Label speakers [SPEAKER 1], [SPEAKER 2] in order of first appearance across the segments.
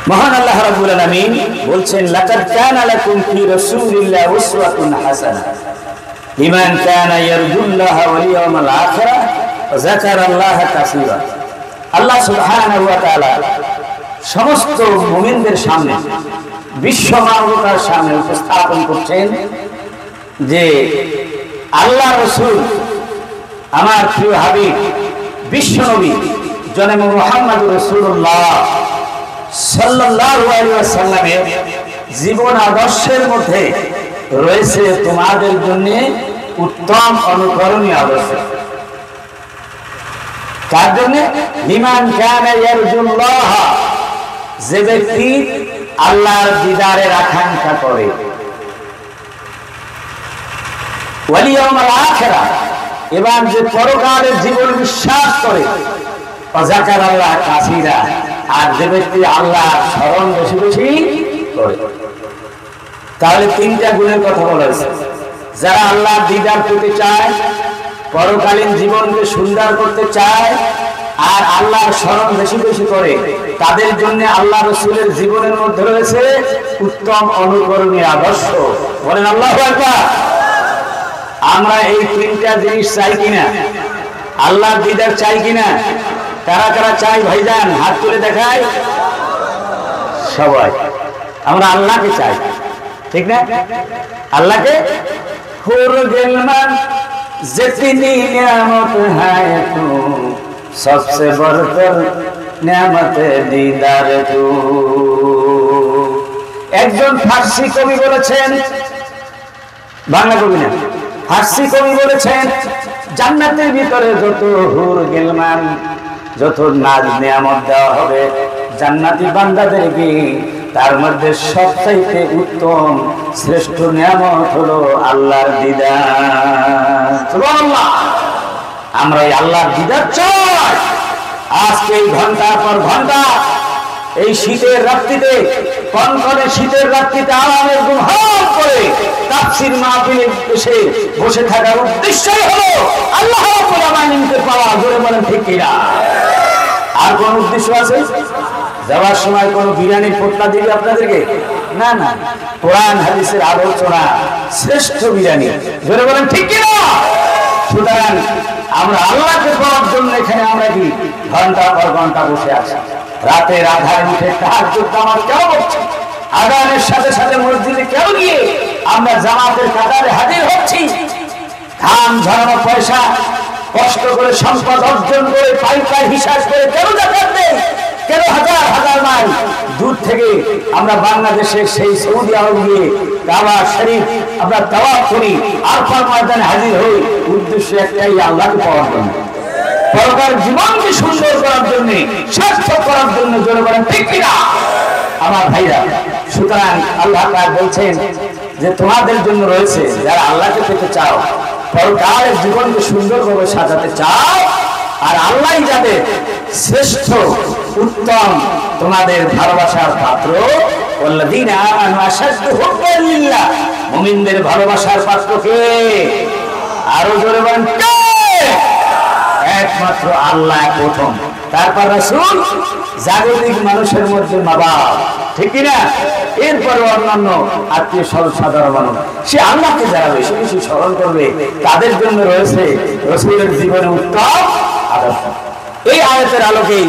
[SPEAKER 1] মহান আল্লাহ রাব্বুল আলামিন বলছেন লাকাদ কানা লাকুম ফি রাসূলিল্লাহি উসওয়াতুন হাসানাহ লিমান কানা ইয়ারজুল্লাহা ওয়াল ইয়াওমাল আখিরা ওয়া যাকারাল্লাহা কাসীরা। আল্লাহ সুবহানাহু ওয়া তাআলা সমস্ত মুমিনদের সামনে, বিশ্ব মানবতার সামনে উপস্থাপন করছেন যে আল্লাহ রাসূল, আমার প্রিয় হাবিব বিশ্ব নবী জনাব মুহাম্মদুর রাসূলুল্লাহ সাল্লাল্লাহু আলাইহি ওয়াসাল্লামের জীবন আদর্শের মধ্যে রয়েছে তোমাদের জন্য উত্তম অনুকরণীয় আদর্শ। কার জন্য? লিমান কানা ইয়ারজুল্লাহ, যে ব্যক্তি আল্লাহর দিদারের আকাঙ্ক্ষা করে, ওয়াল ইয়াউমাল আখিরা, এবং যে পরকালের জীবন বিশ্বাস করে, ওয়া যাকারাল্লাহ কাসীরা, আর যে ব্যক্তি আল্লাহর স্মরণ বেশি বেশি করে। তাহলে তিনটা গুণের কথা বলা হয়েছে। যারা আল্লাহর দিদার পেতে চায়, পরকালীন জীবনকে সুন্দর করতে চায়, আর আল্লাহর স্মরণ বেশি বেশি করে, তাদের জন্য আল্লাহ রাসূলের জীবনের মধ্যে রয়েছে উত্তম অনুকরণীয় আদর্শ। বলেন আল্লাহু আকবার। আমরা এই তিনটা জিনিস চাই কিনা? আল্লাহর দিদার চাই কিনা? কারা কারা চাই ভাইজান? হাত তুলে দেখায় সবাই। আমরা আল্লাহকে চাই, ঠিক না? আল্লাহকে হুর গিলমান जितनी नियामत है तू सबसे बढ़कर नियामत दीदार तू। একজন ফার্সি কবি বলেছেন, বাংলা কবি না, ফার্সি কবি বলেছেন, জান্নাতের ভিতরে যত হুর গিলমান, যত নাজ নিয়ামত দেওয়া হবে জান্নাতি বান্দাদেরকে, তার মধ্যে সবচাইতে উত্তম শ্রেষ্ঠ নিয়ামত হলো আল্লাহর দিদার। সুবহানাল্লাহ। আমরা এই আল্লাহর দিদার চাই। আজকে এই ঘন্টার পর ঘন্টা এই শীতের রাত্রিতে, কনকনে শীতের রাত্রিতে আরামের ঘুম হারাম করে তাফসীর মাহফিলে এসে বসে থাকার উদ্দেশ্যই হলো আল্লাহ রাব্বুল আলামিনকে পাওয়া। জোরে বলেন ঠিক কিনা? আর কোন উদ্দেশ্য আছে? যাওয়ার সময় কোন বিরিয়ানির পোটলা দিবে আপনাদেরকে? না না, কোরআন হাদিসের আলোচনা, শ্রেষ্ঠ বিরিয়ানি। জোরে বলেন ঠিক কিনা? সুতরাং আমরা আল্লাহকে পাওয়ার জন্য এখানে আমরা কি ঘন্টা পর ঘন্টা বসে আছি। রাতের আধারে উঠে তাহাজ্জুদ নামাজ কেন পড়ছি? আযানের সাথে সাথে মসজিদে কেন গিয়ে আমরা জামাতের কাতারে হাজির হচ্ছি? ঘাম ঝরানো পয়সা কষ্ট করে সম্পদ অর্জন করে পাই পাই হিসাব করে কেন যাতায়াত নেই? কেন হাজার হাজার মাইল দূর থেকে আমরা বাংলাদেশের সেই সৌদি আরব গিয়ে কাবা শরীফ আমরা তাওয়াফ করি, আরফার ময়দানে হাজির হই? উদ্দেশ্য একটাই, আল্লাহকে পাওয়ার জন্য, পরকার জীবনকে সুন্দর করার জন্য, সার্থক করার জন্য। জোরে বলেন ঠিক কিনা আমার ভাইরা? সুতরাং আল্লাহ তাআলা বলছেন যে তোমাদের জন্য রয়েছে, যারা আল্লাহকে পেতে চাও, পরকালের জীবনকে সুন্দরভাবে সাজাতে চাও, আর আল্লাহই যাদের শ্রেষ্ঠ উত্তম তোমাদের ভালোবাসার পাত্র, ওয়াল্লাযীনা আমানু আশাদ্দু হুব্বান লিল্লাহ, মুমিনদের ভালোবাসার পাত্র কে? আরো জোরে বলেন কে? একমাত্র আল্লাহ প্রথম, তারপর রাসূল, জাগতিক মানুষের মধ্যে মা বাপ, ঠিক কিনা? এরপরে অন্যান্য আত্মীয় সাধারণ মানুষ। সে আল্লাহকে যারা বেশি বেশি স্মরণ করবে, তাদের জন্য রয়েছে রাসূলের জীবনে উত্তম আদর্শ। এই আয়াতের আলোকেই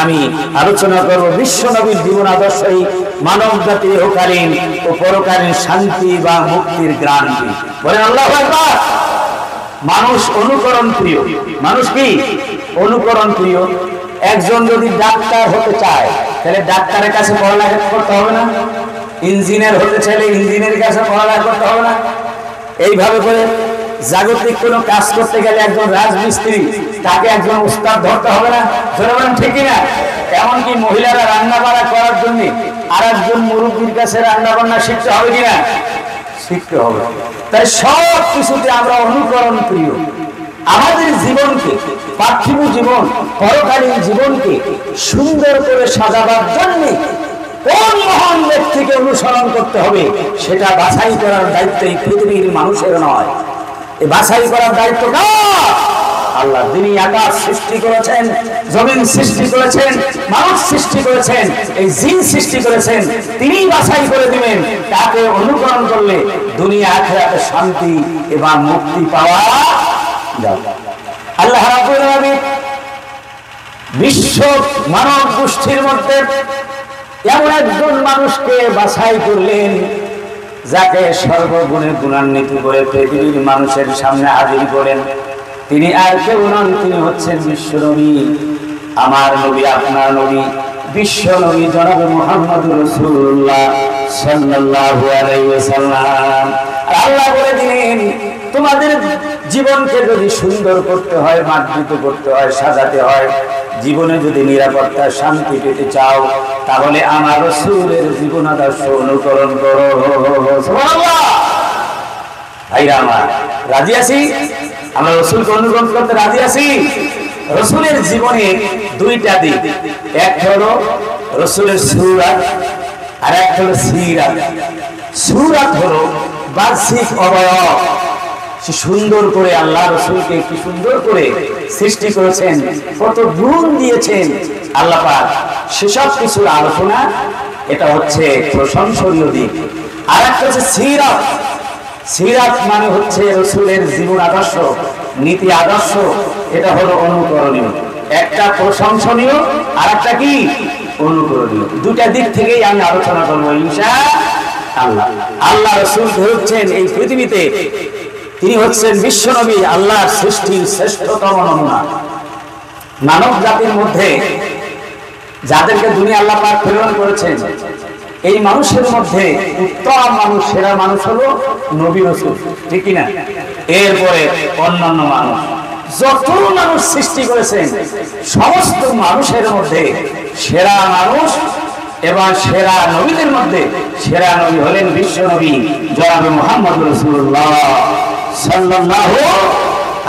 [SPEAKER 1] আমি আলোচনা করব বিশ্ব নবীর জীবন আদর্শই মানব জাতির ইহকালীন ও পরকালীন শান্তি বা মুক্তির গ্রান্তি। বলেন আল্লাহু আকবার। মানুষ অনুকরণ প্রিয়। মানুষ কি? অনুকরণ প্রিয়। একজন যদি ডাক্তার হতে চায়, তাহলে ডাক্তারের কাছে পড়ালেখা করতে হবে না? ইঞ্জিনিয়ার হতে চাইলে ইঞ্জিনিয়ারের কাছে পড়ালেখা করতে হবে না? এইভাবে করে জাগতিক কোনো কাজ করতে গেলে একজন রাজমিস্ত্রি, তাকে একজন উস্তাদ ধরতে হবে না? জোরে বলেন ঠিক কিনা? এমনকি মহিলারা রান্না বান্না করার জন্য আর একজন মুরব্বীর কাছে রান্না বান্না শিখতে হবে কিনা? শিখতে হবে। তাই সব কিছুতে আমরা অনুকরণ প্রিয়। আমাদের জীবনকে, পার্থিব জীবন, পরকালীন জীবনকে সুন্দর করে সাজাবার জন্য কোন মহান ব্যক্তিকে অনুসরণ করতে হবে, সেটা বাছাই করার দায়িত্ব এই পৃথিবীর মানুষের নয়। এই বাছাই করার দায়িত্ব কার? আল্লাহ। যিনি আকাশ সৃষ্টি করেছেন, জমিন সৃষ্টি করেছেন, মানুষ সৃষ্টি করেছেন, এই জিন সৃষ্টি করেছেন, তিনি বাছাই করে দিবেন তাকে অনুকরণ করলে দুনিয়া আখিরাতে শান্তি এবং মুক্তি পাওয়া যাবে। আল্লাহ রাব্বুল আলামিন বিশ্ব মানব গোষ্ঠীর মধ্যে এমন একজন মানুষকে বাছাই করলেন যাকে সর্বগুণে গুণান্বিত করে পৃথিবীর মানুষের সামনে হাজির করেন। তিনি আর কেউ নন, তিনি হচ্ছেন বিশ্ব নবী, আমার নবী, আপনার নবী, বিশ্ব নবী জনাবে মুহাম্মদুর রাসূলুল্লাহ সাল্লাল্লাহু আলাইহি ওয়াসাল্লাম। আল্লাহ বলে দিলেন, তোমাদের জীবনকে যদি সুন্দর করতে হয়, মার্জিত করতে হয়, সাজাতে হয়, জীবনে যদি নিরাপত্তা শান্তি পেতে চাও, তাহলে আমার রাসূলের জীবন আদর্শ অনুকরণ করো। সুবহানাল্লাহ। ভাইরা আমার, রাজি আছি? আমরা রাসূলকে অনুকরণ করতে রাজি আছি? রাসূলের জীবনে দুইটা দিক, এক হলো রাসূলের সুরাত আর এক হলো সিরাত। সুরাত হলো বাহ্যিক অবয়ব, সে সুন্দর করে আল্লাহ রাসূলকে কি সুন্দর করে সৃষ্টি করেছেন, কত গুণ দিয়েছেন আল্লাহ পাক, সেসব কিছুর আলোচনা। এটা হচ্ছে প্রশংসনীয় দিক। আর একটা হচ্ছে সিরাত। সিরাত মানে হচ্ছে রাসূলের জীবন আদর্শ, নীতি আদর্শ। এটা হলো অনুকরণীয়। একটা প্রশংসনীয় আর একটা কি অনুকরণীয়। দুটা দিক থেকেই আমি আলোচনা করবো ইনশাআল্লাহ। আল্লাহ রাসূল হচ্ছেন এই পৃথিবীতে, তিনি হচ্ছেন বিশ্বনবী, আল্লাহর সৃষ্টির শ্রেষ্ঠতম নমুনা। মানব জাতির মধ্যে যাদেরকে দুনিয়া আল্লাহ পাক প্রেরণ করেছেন, এই মানুষের মধ্যে উত্তম মানুষ, সেরা মানুষ হলো নবী রাসূল, ঠিক কিনা? এরপরে অন্যান্য মানুষ, যত মানুষ সৃষ্টি করেছেন সমস্ত মানুষের মধ্যে সেরা মানুষ এবং সেরা নবীদের মধ্যে সেরা নবী হলেন বিশ্ব নবী জনাবে মুহাম্মদ রাসূলুল্লাহ সাল্লাল্লাহু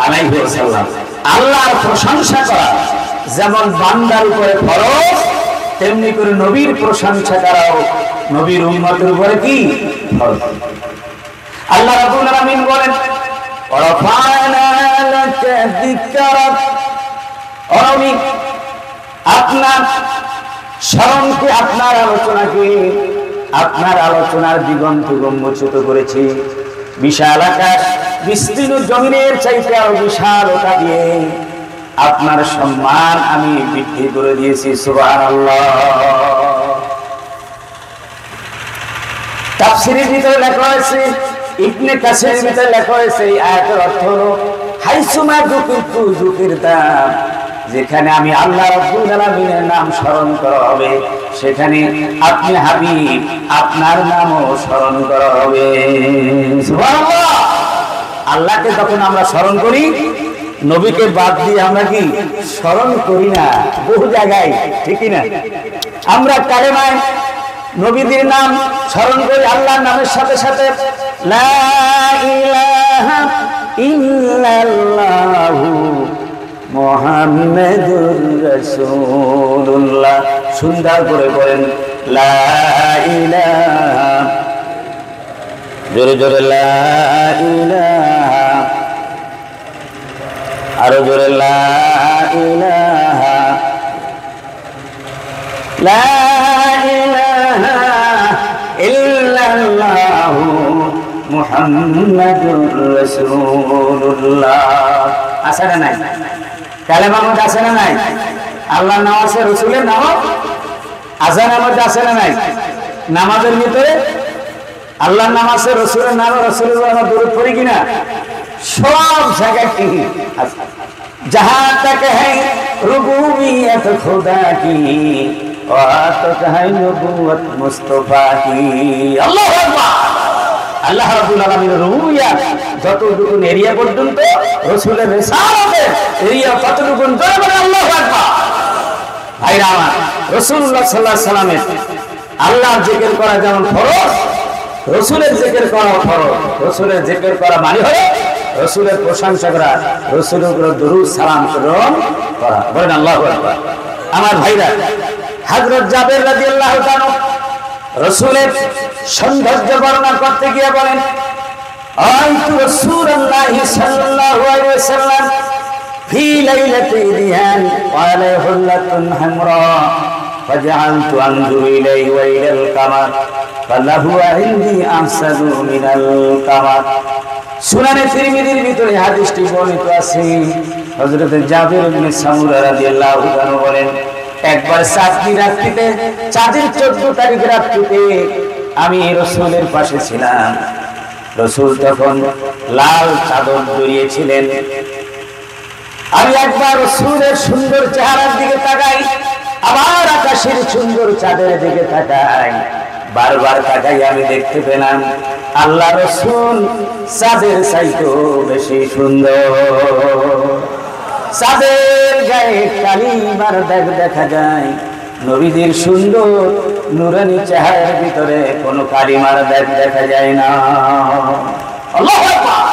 [SPEAKER 1] আলাইহি ওয়াসাল্লাম। আল্লাহর প্রশংসা করা যেমন বান্দার উপরে ফরজ, তেমনি করে নবীর প্রশংসা করাও নবীর উম্মতের উপরে কি ফরজ। আল্লাহ রাব্বুল আলামিন বলেন, ওয়ারাফা'না লাকা যিকরাক, ও নবী, আপনার স্মরণকে, আপনার আলোচনাকে, আপনার আলোচনার দিগন্ত উন্মোচিত করেছি। বিশাল আকাশ, বিস্তীর্ণ জমিনের চাইতে আরো বিশালতা দিয়ে আপনার সম্মান আমি বৃদ্ধি করে দিয়েছি। সুবহানাল্লাহ। তাফসীরের ভিতরে লেখা হয়েছে, ইবনে কাসিরের ভিতরে লেখা হয়েছে, এই আয়াতের অর্থ হলো হাইসুমা যুকিরতু যুকিরতা, যেখানে আমি আল্লাহ রাব্বুল আলামিনের নাম স্মরণ করা হবে, সেখানে আপনি হাবিব, আপনার নামও স্মরণ করা হবে। সুবহানাল্লাহ। আল্লাহকে যখন আমরা স্মরণ করি, নবীকে বাদ দিয়ে আমরা কি স্মরণ করি না বহু জায়গায়, ঠিক না? আমরা কালেমায় নবীদের নাম স্মরণ করি আল্লাহর নামের সাথে সাথে, লা ইলাহা ইল্লাল্লাহু মুহাম্মাদুর রাসূলুল্লাহ। সুন্দর করে বলেন, লা ইলাহা, জোরে জোরে লা ইলাহা, আরো জোরে লা ইলাহা, লা ইলাহা ইল্লাল্লাহু মুহাম্মাদুর রাসূলুল্লাহ। আছে না নাই? কালেমার মধ্যে আছে না নাই? আল্লাহর নাম আছে, রাসূলের নাম, আযানের মধ্যে আছে না নাই? নামাজের ভিতরে আল্লাহর নাম আছে, রাসূলের নাম, রাসূলের নামে দরুদ পড়ি কিনা? সব জায়গায় কি আছে। जहां तक है रुबूबियत खुदा की, वहां तक है नबुवत मुस्तफा की। अल्लाहु আকবার। আল্লাহ রাব্বুল আলামিনের রুবুবিয়ত যতটুকু এরিয়া পর্যন্ত, রাসূলের রিসালাতের এরিয়া ততটুকু জোরে আল্লাহু আকবার। ভাইরা আমার, রাসূলুল্লাহ সাল্লাল্লাহু আলাইহি সাল্লামের আল্লাহর জিকির করা যেমন ফরজ, রাসূলের জিকির করা ফরজ। রাসূলের জিকির করা মানে হলো রাসূলের প্রশংসা করা, রাসূলের উপর দরুদ সালাম প্রেরণ করা। বলেন আল্লাহু আকবার। আমার ভাইরা, হযরত জাবের রাদিয়াল্লাহু তাআলা রাসূলের সৌন্দর্য বর্ণনা করতে গিয়ে বলেন, আইতু রাসূলুল্লাহ সাল্লাল্লাহু আলাইহি ওয়াসাল্লাম في ليلة ديان قال حلة حمراء فجعلت أنظر إليه وإلى القمر فلهو عندي أحسن من القمر সুনানে তিরমিজির ভিতরে হাদিসটি বর্ণিত আছে হযরত জাবির ইবনে সামুরা রাদিয়াল্লাহু আনহু বলেন একবার চাঁদনি রাত্রিতে চাঁদের 14 তারিখ রাত্রিতে আমি রাসূলের পাশে ছিলাম রাসূল তখন লাল চাদর জড়িয়েছিলেন আমি একবার রাসূলের সুন্দর চেহারার দিকে তাকাই আবার আকাশের সুন্দর চাঁদের দিকে তাকাই বারবার তাকাই আমি দেখতে পেলাম আল্লাহ রাসূল চাঁদের চাইতেও বেশি সুন্দর চাঁদের গায়ে কালিমার দাগ দেখা যায় নবীদের সুন্দর নূরানী চেহারার ভিতরে কোনো কালিমার দাগ দেখা যায় না আল্লাহু আকবার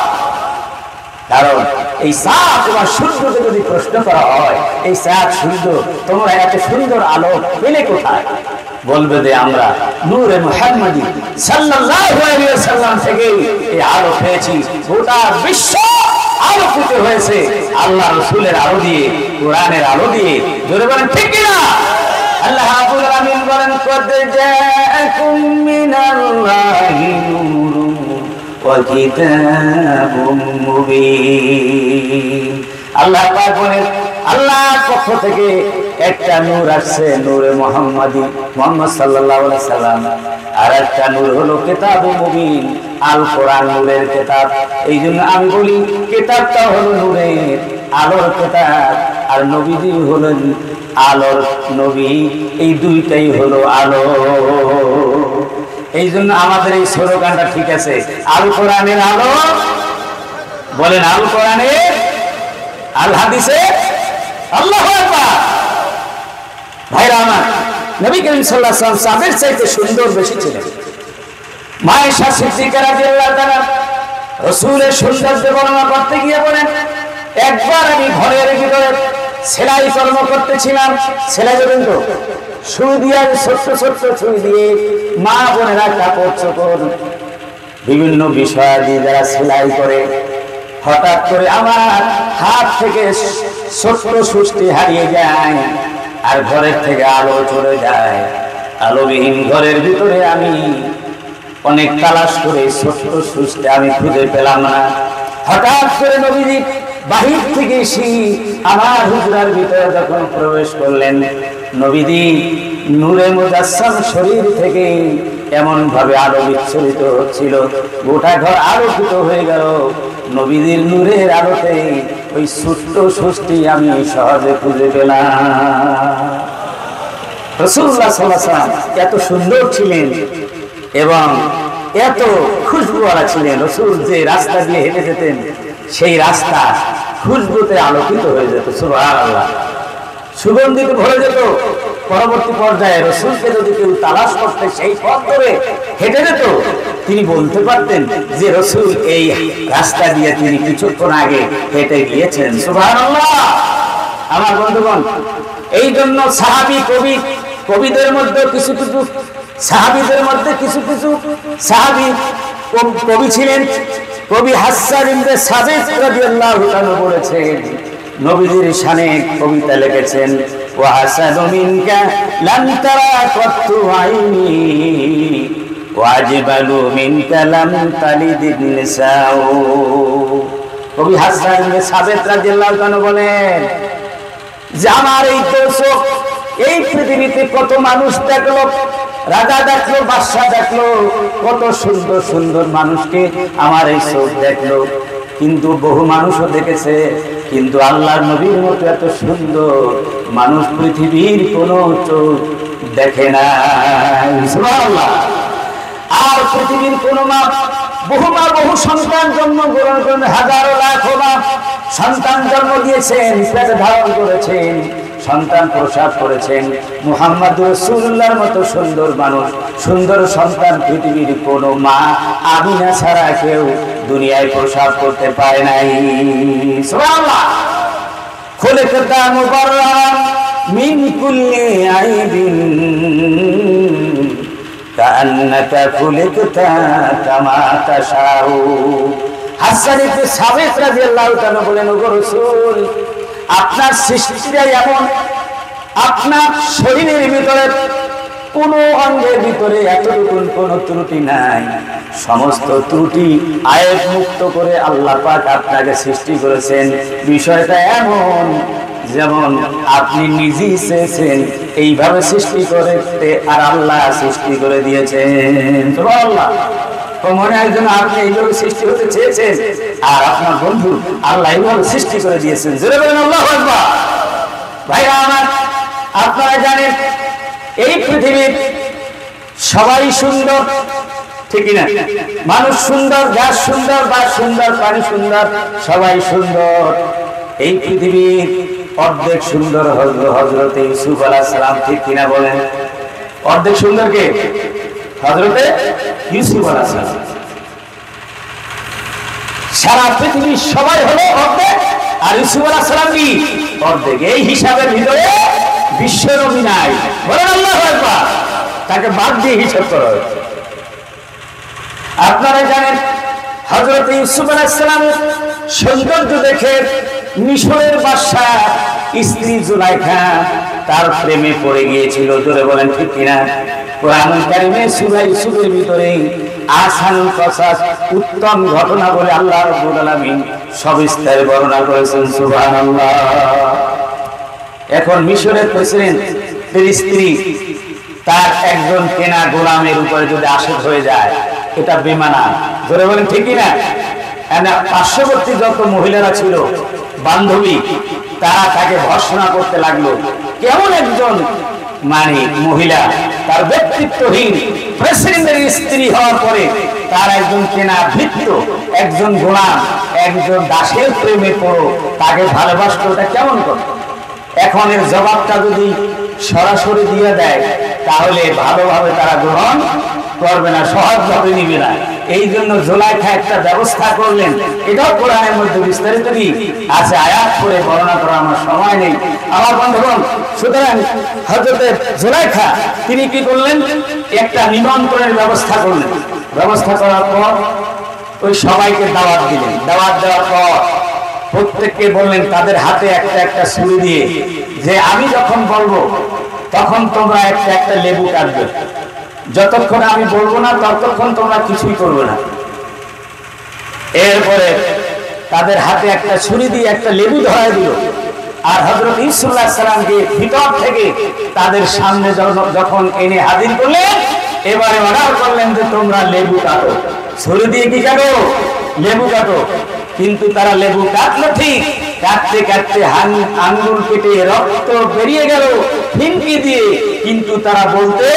[SPEAKER 1] কারণ এই চাঁদ তোমার সূর্যকে যদি প্রশ্ন করা হয় এই চাঁদ সূর্য তোমরা এত সুন্দর আলো পেলে কোথায় বলবে যে আমরা নূরে মুহাম্মাদি সাল্লাল্লাহু আলাইহি ওয়াসাল্লাম থেকে এই আলো পেয়েছি গোটা বিশ্ব আলোকিত হয়েছে আল্লাহ রাসূলের আলো দিয়ে কোরআনের আলো দিয়ে জোরে বলেন ঠিক কি না আল্লাহ রাব্বুল আলামিন বলেন কদ জাআকুম মিনাল্লাহি নূরুন ওয়া কিতাবুম মুবিন আল্লাহ পাক বলেন আল্লাহর পক্ষ থেকে একটা নূর আসছে নূরে মুহাম্মাদি মুহাম্মদ সাল্লাল্লাহু আলাইহি সাল্লাম আর একটা নূর হলো কিতাবুম মুবিন আল কোরআন নূরের কিতাব এইজন্য আমি বলি কিতাবটা হলো নূরের আলোর কিতাব আর নবীজি হলেন আলোর নবী এই দুইটাই হলো আলো এইজন্য আমাদের এই স্লোগানটা ঠিক আছে আল কোরআনের আলো বলেন আল কোরআনের আল হাদিসে আল্লাহু আকবার ভাইরা আমার নবী করিম সাল্লাল্লাহু আলাইহি ওয়াসাল্লাম চাঁদের চাইতে সুন্দর বেশি ছিলেন মা আয়েশা সিদ্দিকা রাদিয়াল্লাহু তাআলা রাসূলের সৌন্দর্য বর্ণনা করতে গিয়ে বলেন একবার আমি ঘরের ভিতরে সেলাই কর্ম করতেছিলাম সেলাই করেন তো সুই দিয়ে ছোট্ট ছোট্ট সুই দিয়ে মা বোনেরা কাপড় চোপড় বিভিন্ন বিষয় দিয়ে যারা সেলাই করে হঠাৎ করে আমার হাত থেকে ছোট্ট সুষ্টি হারিয়ে যায় আর ঘরের থেকে আলো চলে যায় আলোবিহীন ঘরের ভিতরে আমি অনেক তালাশ করে ছোট্ট সুষ্টি আমি খুঁজে পেলাম না হঠাৎ করে নবীজি বাহির থেকে এসে আমার হুজরার ভিতরে যখন প্রবেশ করলেন নবীজি নূরে মুজাসসাম শরীর থেকে এমন ভাবে আলো বিচ্ছুরিত হচ্ছিল গোটা ঘর আলোকিত হয়ে গেল নবীজির নূরের আলোতে ওই ছোট্ট সুষ্টি আমি সহজে খুঁজে পেলাম রাসূলুল্লাহ সাল্লাল্লাহু আলাইহি ওয়াসাল্লাম এত সুন্দর ছিলেন এবং এত খুশবুওয়ালা ছিলেন রাসূল যে রাস্তা দিয়ে হেঁটে যেতেন সেই রাস্তা খুশবুতে আলোকিত হয়ে যেত সুবহানাল্লাহ সুগন্ধিতে ভরে যেত পরবর্তী পর্যায়ে রাসূলকে যদি কেউ তালাশ করতে সেই পথ ধরে হেঁটে যেত তিনি বলতে পারতেন যে রাসূল এই রাস্তা দিয়ে তিনি কিছুক্ষণ আগে হেঁটে গিয়েছেন সুবহানাল্লাহ আমার বন্ধুগণ এই জন্য সাহাবী কবিদের মধ্যে কিছু কিছু সাহাবীদের মধ্যে কিছু কিছু সাহাবী কবি ছিলেন কবি হাসান ইবনে সাবিত রাদিয়াল্লাহু তাআলা বলেছেন নবীজির শানে কবিতা লিখেছেন ওয়া হাসানু মিনকা লাম তারা কাত্তু আইনি ওয়া আজবালু মিনকা লাম তালিদিন নিসাউ কবি হাসান ইবনে সাবিত রাদিয়াল্লাহু তাআলা বলেন যে আমার এই চোখ এই পৃথিবীতে কত মানুষ দেখলো রাজা দেখলো বাদশা দেখলো কত সুন্দর সুন্দর মানুষকে আমার এই চোখ দেখলো কিন্তু বহু মানুষও দেখেছে কিন্তু আল্লাহর নবীর মতো এত সুন্দর মানুষ পৃথিবীর কোনো চোখ দেখে না সুবহানাল্লাহ আর পৃথিবীর কোনো মা বহু সন্তান জন্ম গ্রহণ করেন হাজারো লাখো মা সন্তান জন্ম দিয়েছেন পেটে ধারণ করেছেন সন্তান প্রসব করেছেন মুহাম্মদুর রাসূলুল্লাহর মতো সুন্দর মানুষ সুন্দর সন্তান পৃথিবীর কোনো মা আমিনা ছাড়া কেউ দুনিয়ায় প্রসব করতে পারে নাই সুবহানাল্লাহ খুলিকতা মুবাররাম মিন কুল্লি আইবিন কান্নাকা খুলিকতা কামা তাশাউ হাসান ইবনে সাবিত রাদিয়াল্লাহু তাআলা বলেন ওগো রাসূল আপনার সৃষ্টিটাই এমন, আপনার শরীরের ভিতরে কোন অঙ্গের ভিতরে এতটুকু কোন ত্রুটি নাই। সমস্ত ত্রুটি আয়াত মুক্ত করে আল্লাহ পাক আপনাকে সৃষ্টি করেছেন। বিষয়টা এমন যেমন আপনি নিজেই চেয়েছেন এইভাবে সৃষ্টি করতে, আর আল্লাহ সৃষ্টি করে দিয়েছেন। সুবহানাল্লাহ। মনে হয় যেন আপনি এইভাবে সৃষ্টি হতে চেয়েছেন আর আপনার বন্ধু আল্লাহ এইভাবে সৃষ্টি করে দিয়েছেন। জোরে বলেন আল্লাহু আকবার। ভাইরা আমার, আপনারা জানেন এই পৃথিবীর সবাই সুন্দর, ঠিক না? মানুষ সুন্দর, গাছ সুন্দর, বাস সুন্দর, পানি সুন্দর, সবাই সুন্দর। এই পৃথিবীর অর্ধেক সুন্দর হযরতে ইউসুফ আলাইহিস সালাম, ঠিক কিনা বলেন? অর্ধেক সুন্দর কে? হযরতে ইউসুফ আলাইহিস সালাম। সারা পৃথিবীর সবাই হলো অর্ধেক, আর ইউসুফ আলাইহিস সালাম কি অর্ধেক। এই হিসাবের ভিতরে বিশ্বনবী নাই। বলেন আল্লাহু আকবার। তাকে বাদ দিয়ে হিসাব করা হয়েছে। আপনারা জানেন হযরত ইউসুফ আলাইহিস সালামের সৌন্দর্য দেখে মিশরের বাদশা স্ত্রী জুলাইখা তার প্রেমে পড়ে গিয়েছিল। জোরে বলেন ঠিক কিনা? কোরআনুল কারীমে সূরা ইউসুফের ভিতরে আহসানুল কসাস, উত্তম ঘটনা বলে আল্লাহ রাব্বুল আলামিন সবিস্তারে বর্ণনা করেছেন। সুবহানাল্লাহ। এখন মিশরের প্রেসিডেন্টের স্ত্রী তার একজন কেনা গোলামের উপরে যদি আশিক হয়ে যায়, এটা বেমানা। জোরে বলেন ঠিক কিনা? পার্শ্ববর্তী যত মহিলারা ছিল, বান্ধবী, তারা তাকে ভর্ৎসনা করতে লাগলো। কেমন একজন মহিলা, তার ব্যক্তিত্বহীন প্রেসিডেন্টের স্ত্রী হওয়ার পরে তার একজন কেনা ভৃত্য, একজন গোলাম, একজন দাসের প্রেমে পড়ো, তাকে ভালোবাসতো, এটা কেমন কথা? এখন এর জবাবটা যদি সরাসরি দিয়ে দেয় তাহলে ভালোভাবে তারা গ্রহণ করবে না, সহজভাবে নিবে না। এই জন্য জুলাইখা একটা ব্যবস্থা করলেন। এটাও কোরআনের মধ্যে বিস্তারিত আছে, আয়াত করে বর্ণনা করার আমার সময় নেই আমার বন্ধুগণ। সুতরাং হযরতে জুলাইখা তিনি কি করলেন? একটা নিমন্ত্রণের ব্যবস্থা করলেন। ব্যবস্থা করার পর ওই সবাইকে দাওয়াত দিলেন। দাওয়াত দেওয়ার পর প্রত্যেককে বললেন তাদের হাতে একটা একটা ছুরি দিয়ে যে আমি যখন বলবো তখন তোমরা একটা একটা লেবু কাটবে, যতক্ষণ আমি বলবো না ততক্ষণ তোমরা কিছুই করবে না। এরপরে তাদের হাতে একটা ছুরি দিয়ে একটা লেবু ধরায় দিল। আর হযরত ইউসুফ আলাইহিস সালামকে ভিতর থেকে তাদের সামনে যখন এনে হাজির করলেন, এবারে অর্ডার করলেন যে তোমরা লেবু কাটো। ছুরি দিয়ে কি কাটো? লেবু কাটো। কিন্তু তারা লেবু কাটলো ঠিক, কাটতে কাটতে আঙ্গুল কেটে রক্ত বেরিয়ে গেল ফিনকি দিয়ে, কিন্তু তারা বলতে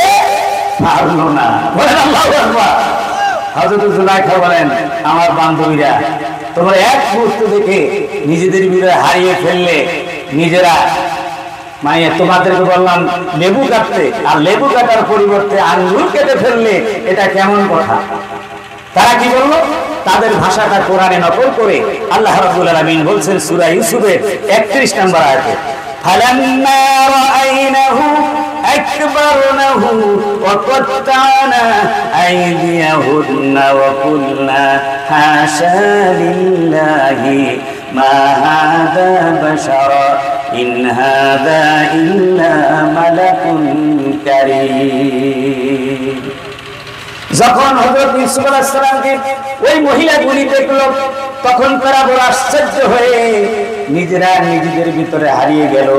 [SPEAKER 1] পারলো না। বলেন আল্লাহু আকবার। হযরত জুলাইখা বলেন, আমার বান্ধবীরা, তোমরা এক মুহূর্ত দেখে নিজেদের ভিতরে হারিয়ে ফেললে, নিজেরা তোমাদেরকে বললাম লেবু কাটতে, আর লেবু কাটার পরিবর্তে আঙ্গুল কেটে ফেললে, এটা কেমন কথা? তারা কি বলল? তাদের ভাষাটা কোরআনে নকল করে আল্লাহ রাব্বুল আলামিন বলছেন সূরা ইউসুফের 31 নম্বর আয়াতে, ফালাম্মা রাআইনাহু আকবারনাহু ওয়া কাত্তানা আইদিয়াহুন্না ওয়া কুলনা হাশা লিল্লাহি মা হাযা বাশারা ইন হাযা ইল্লা মালাকুন কারীম। যখন হযরত ইউসুফ আলাইহিস সালামকে ওই মহিলাগুলি দেখলো, তখন তারা বড় আশ্চর্য হয়ে নিজেরা নিজেদের ভিতরে হারিয়ে গেল।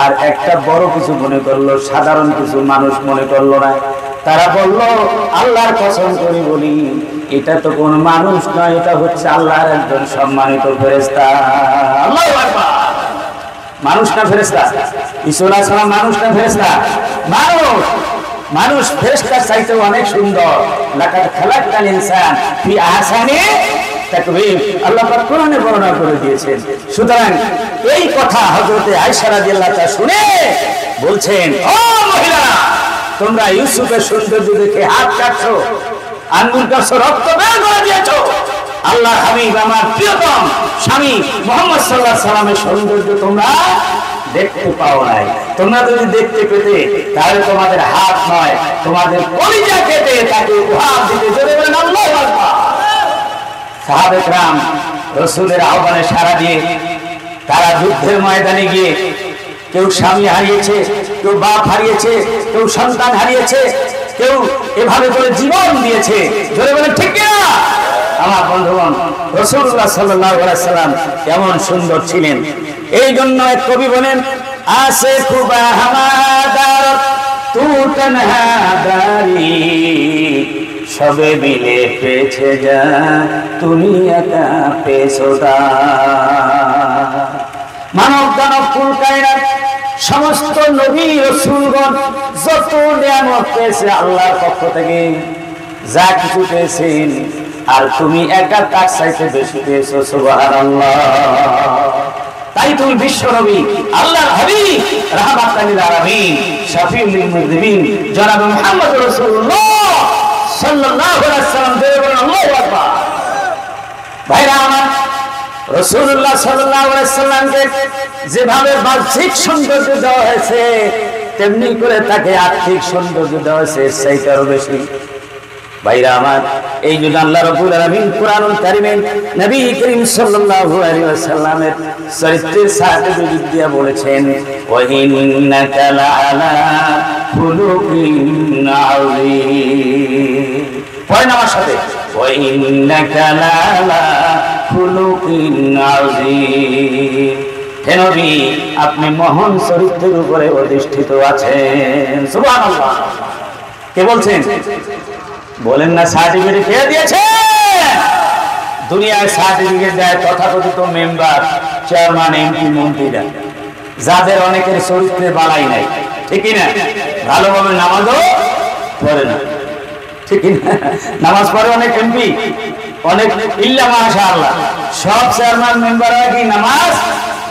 [SPEAKER 1] আর একটা বড় কিছু মনে করলো, সাধারণ কিছু মানুষ মনে করলো না। তারা বলল, আল্লাহর কসম করে বলি, এটা তো কোন মানুষ নয়, এটা হচ্ছে আল্লাহর একজন সম্মানিত ফেরেশতা। আল্লাহু আকবার। মানুষ না ফেরেশতা? ইসা আলাইহিস সালাম মানুষ না ফেরেশতা? মানুষ। মানুষ ফেরেশতার চাইতে অনেক সুন্দর। লাকাদ খালাকনাল ইনসান ফি আহসানি তাকওয়িম, আল্লাহ পাক কোরআনে বর্ণনা করে দিয়েছেন। সুতরাং এই কথা হযরতে আয়েশা রাদিয়াল্লাহু তাআলা শুনে বলছেন, ও মহিলারা, তোমরা ইউসুফের সৌন্দর্য দেখে হাত কাটছো, আঙ্গুল কাটছো, রক্ত বের করে দিয়েছো। আল্লাহ হাবিব, আমার প্রিয়তম স্বামী মুহাম্মদ সাল্লাল্লাহু আলাইহি সাল্লামের সৌন্দর্য তোমরা দেখতে পাও নাই। তোমরা যদি দেখতে পেতে তাহলে তোমাদের হাত নয়, তোমাদের কলিজা কেটে তাকে উপহার দিতে। জোরে বলেন আল্লাহু আকবার। সাহাবে کرام রাসূলের আহ্বানে সাড়া দিয়ে তারা যুদ্ধের ময়দানে গিয়ে কেউ স্বামী হারিয়েছে, কেউ বাপ হারিয়েছে, কেউ সন্তান হারিয়েছে, কেউ এভাবে করে জীবন দিয়েছে। জোরে বলেন ঠিক কিনা? আমার বন্ধুগণ, রাসূলুল্লাহ সাল্লাল্লাহু আলাইহি সাল্লাম এমন সুন্দর ছিলেন। এই জন্য এক কবি বলেন, আসে খুবা হামাদার তু তনহাদারি, সবে মিলে পেছে যা তুমি একা পেছোদা। মানব দানব কুল কায়নাত সমস্ত নবী রাসূলগণ যত নিয়ামত পেয়েছে আল্লাহর পক্ষ থেকে, যা কিছু পেয়েছেন, আর তুমি একা তার চাইতে বেশি পেয়েছো। সুবহানাল্লাহ। তাই তুমি বিশ্ব নবী, আল্লাহর হাবিব, রাহমাতাল লিল আলামিন, শাফিউল লিল মুযনিবিন, জনাব মুহাম্মদ রাসূলুল্লাহ সাল্লাল্লাহু আলাইহি ওয়াসাল্লাম। বলেন আল্লাহু আকবার। ভাইরা আমার, রাসূলুল্লাহ সাল্লাল্লাহু আলাইহি ওয়াসাল্লামকে যেভাবে বাহ্যিক সৌন্দর্য দেওয়া হয়েছে, তেমনি করে তাকে আর্থিক সৌন্দর্য দেওয়া হয়েছে, সেইটারও বেশি। ভাইরা আমার, এই জন্য আল্লাহ রাব্বুল আলামিন কুরআনুল কারীমে নবী করিম সাল্লাল্লাহু আলাইহি ওয়াসাল্লামের চরিত্রের সাথে দিয়ে বলেছেন, ওয়া ইন্নাকা লাআলা খুলুকিন আযীম। পড়েন আমার সাথে, ওয়া ইন্নাকা লাআলা খুলুকিন আযীম। হে নবী, আপনি মহান চরিত্রের উপরে অধিষ্ঠিত আছেন। সুবহানাল্লাহ। কে বলছেন? বলেন না, সার্টিফিকেট কে দিয়েছে? দুনিয়ায় সার্টিফিকেট দেয় তথাকথিত মেম্বার, চেয়ারম্যান, এমপি, মন্ত্রীরা, যাদের অনেকের চরিত্রে বালাই নাই, ঠিক না? ভালোভাবে নামাজও পড়ে না, ঠিক না? নামাজ পড়ে অনেক এমপি, অনেক ইল্লা মাশাআল্লাহ, সব চেয়ারম্যান মেম্বাররা কি নামাজ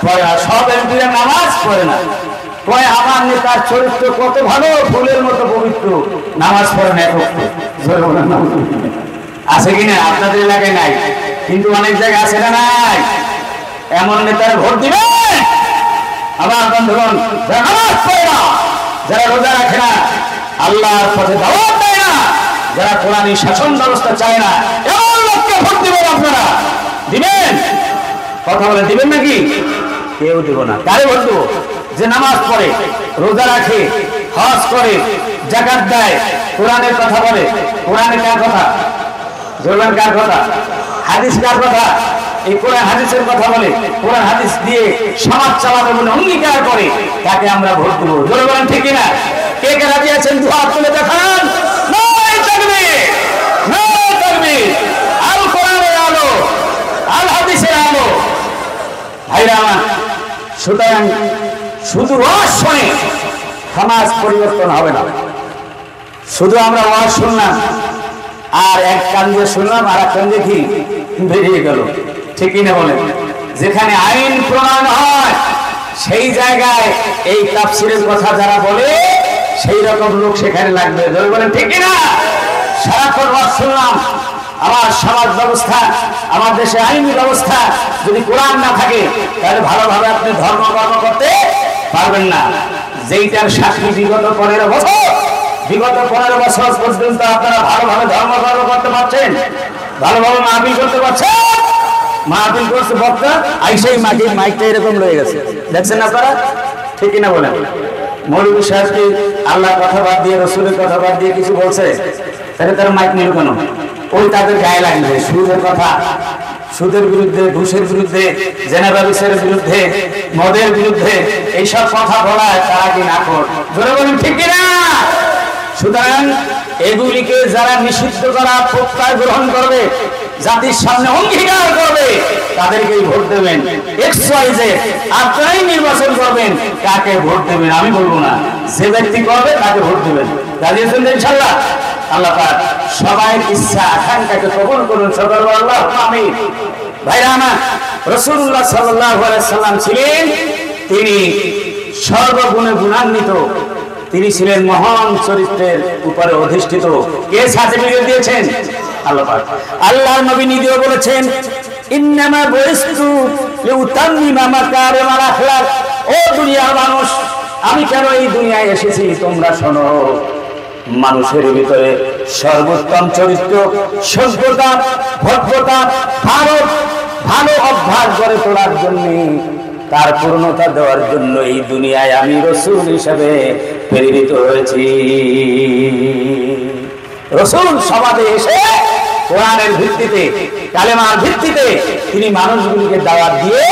[SPEAKER 1] পড়ে না, সব এমপিরা নামাজ পড়ে না। কয় আমার নেতার চরিত্র কত ভালো, ফুলের মতো পবিত্র, নামাজ পড়ে না। আছে কিনা? আপনাদের এলাকায় নাই, কিন্তু অনেক জায়গায় আছে না নাই? এমন নেতার ভোট দিবেন? আমার বন্ধুগণ, যারা নামাজ পড়ে না, যারা রোজা রাখে না, আল্লাহর পথে দাওয়াত দেয় না, যারা কোরআনী শাসন ব্যবস্থা চায় না, এমন লোককে ভোট দিবেন আপনারা? দিবেন? কথা বলে দিবেন নাকি? কেউ দেব না। কারে ভোট দেবো? যে নামাজ পড়ে, রোজা রাখে, হজ করে, যাকাত দেয়, কোরআনের কথা বলে। কোরআনে কার কথা? জোরবান কার কথা? হাদিস কার কথা? এই কোরআন হাদিসের কথা বলে, কোরআন হাদিস দিয়ে সমাজ চালাবে বলে অঙ্গীকার করে, তাকে আমরা ভোট দেবো। জোরে বলেন ঠিক কিনা? কে কে রাজি আছেন? দু হাত তুলে দেখান। নারে তাকবীর, নারে তাকবীর। আল কোরআনের আলো, আল হাদিসের আলো। ভাইরা আমার, সুতরাং শুধু ওয়াজ শুনে সমাজ পরিবর্তন হবে না। শুধু আমরা ওয়াজ শুনলাম, আর এক কান দিয়ে শুনলাম, আর এক কান দিয়ে কি বেরিয়ে গেল, ঠিক কিনা বলেন? যেখানে আইন প্রণয়ন হয় সেই জায়গায় এই তাফসীরের কথা যারা বলে, সেই রকম লোক সেখানে লাগবে। জোরে বলেন ঠিক কিনা? সারাক্ষণ ওয়াজ শুনলাম, আমার সমাজ ব্যবস্থা, আমার দেশে আইনি ব্যবস্থা যদি কোরআন না থাকে, তাহলে ভালোভাবে আপনি ধর্মকর্ম করতে পারবেন না। যেইটার সাক্ষী বিগত 15 বছর পর্যন্ত আপনারা ভালোভাবে ধর্মকর্ম করতে পারছেন, ভালোভাবে মাহফিল করতে পারছেন। মাহফিল করছে বক্তা, আইসাই মাইকটা এরকম রয়ে গেছে, দেখছেন আপনারা, ঠিক কিনা বলেন? মৌলভী সাহেব কি আল্লাহর কথা বাদ দিয়ে, রসুলের কথা বাদ দিয়ে কিছু বলছে? তাহলে তারা মাইক নিল কেন? ওই তাদের গায়ে লাগবে সুদের কথা, সুদের বিরুদ্ধে, ঘুষের বিরুদ্ধে, জেনা ব্যবসায়ের বিরুদ্ধে, মদের বিরুদ্ধে এইসব কথা বলায় তারা কি না কর? জোরে বলেন ঠিক কিনা? সুতরাং এগুলিকে যারা নিষিদ্ধ করা প্রত্যয় গ্রহণ করবে, জাতির সামনে অঙ্গীকার করবে, তাদেরকেই ভোট দেবেন। XYZ আপনারাই নির্বাচন করবেন কাকে ভোট দেবেন, আমি বলবো না। যে ব্যক্তি করবে তাকে ভোট দেবেন। রাজি আছেন ইনশাআল্লাহ? আল্লাহ পাক সবার ইচ্ছা আকাঙ্ক্ষাকে কবুল করুন। সকল আল্লাহ আমিন। ভাইরা আমার, রাসূলুল্লাহ সাল্লাল্লাহু আলাইহি সাল্লাম ছিলেন, তিনি সর্বগুণে গুণান্বিত, তিনি ছিলেন মহান চরিত্রের উপরে অধিষ্ঠিত। কে সার্টিফিকেট দিয়েছেন? আল্লাহ পাক। আল্লাহর নবী নিজেও বলেছেন, ইন্নামা বুইস্তু লিউতাম্মিমা মাকারিমাল আখলাক। ও দুনিয়ার মানুষ, আমি কেন এই দুনিয়ায় এসেছি তোমরা শোনো। মানুষের ভিতরে সর্বোত্তম চরিত্র, সভ্যতা, ভদ্রতা, ভালো অভ্যাস গড়ে তোলার জন্য তার পূর্ণতা দেওয়ার জন্য এই দুনিয়ায় আমি রাসূল হিসেবে প্রেরিত হয়েছি। রাসূল সমাজে এসে কোরআনের ভিত্তিতে, কালেমার ভিত্তিতে তিনি মানুষগুলিকে দাওয়াত দিয়ে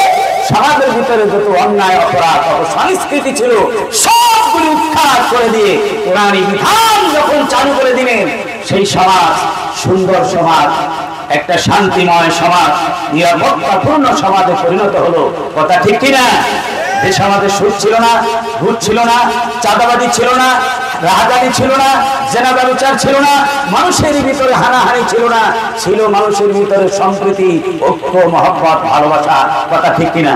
[SPEAKER 1] সমাজের ভিতরে যত অন্যায়, অপরাধ, অপসংস্কৃতি ছিল সবগুলি উৎখাত করে দিয়ে কোরআনী বিধান যখন চালু করে দিলেন, সেই সমাজ সুন্দর সমাজ, একটা শান্তিময় সমাজ, নিরাপত্তাপূর্ণ সমাজে পরিণত হলো। কথা ঠিক কিনা? যে সমাজে সুদ ছিল না, ঘুষ ছিল না, চাঁদাবাজি ছিল না, রাহাজানি ছিল না, জেনা ব্যভিচার ছিল না, মানুষের ভিতরে হানাহানি ছিল না, ছিল মানুষের ভিতরে সম্প্রীতি, ঐক্য, মহব্বত, ভালোবাসা। কথা ঠিক কিনা?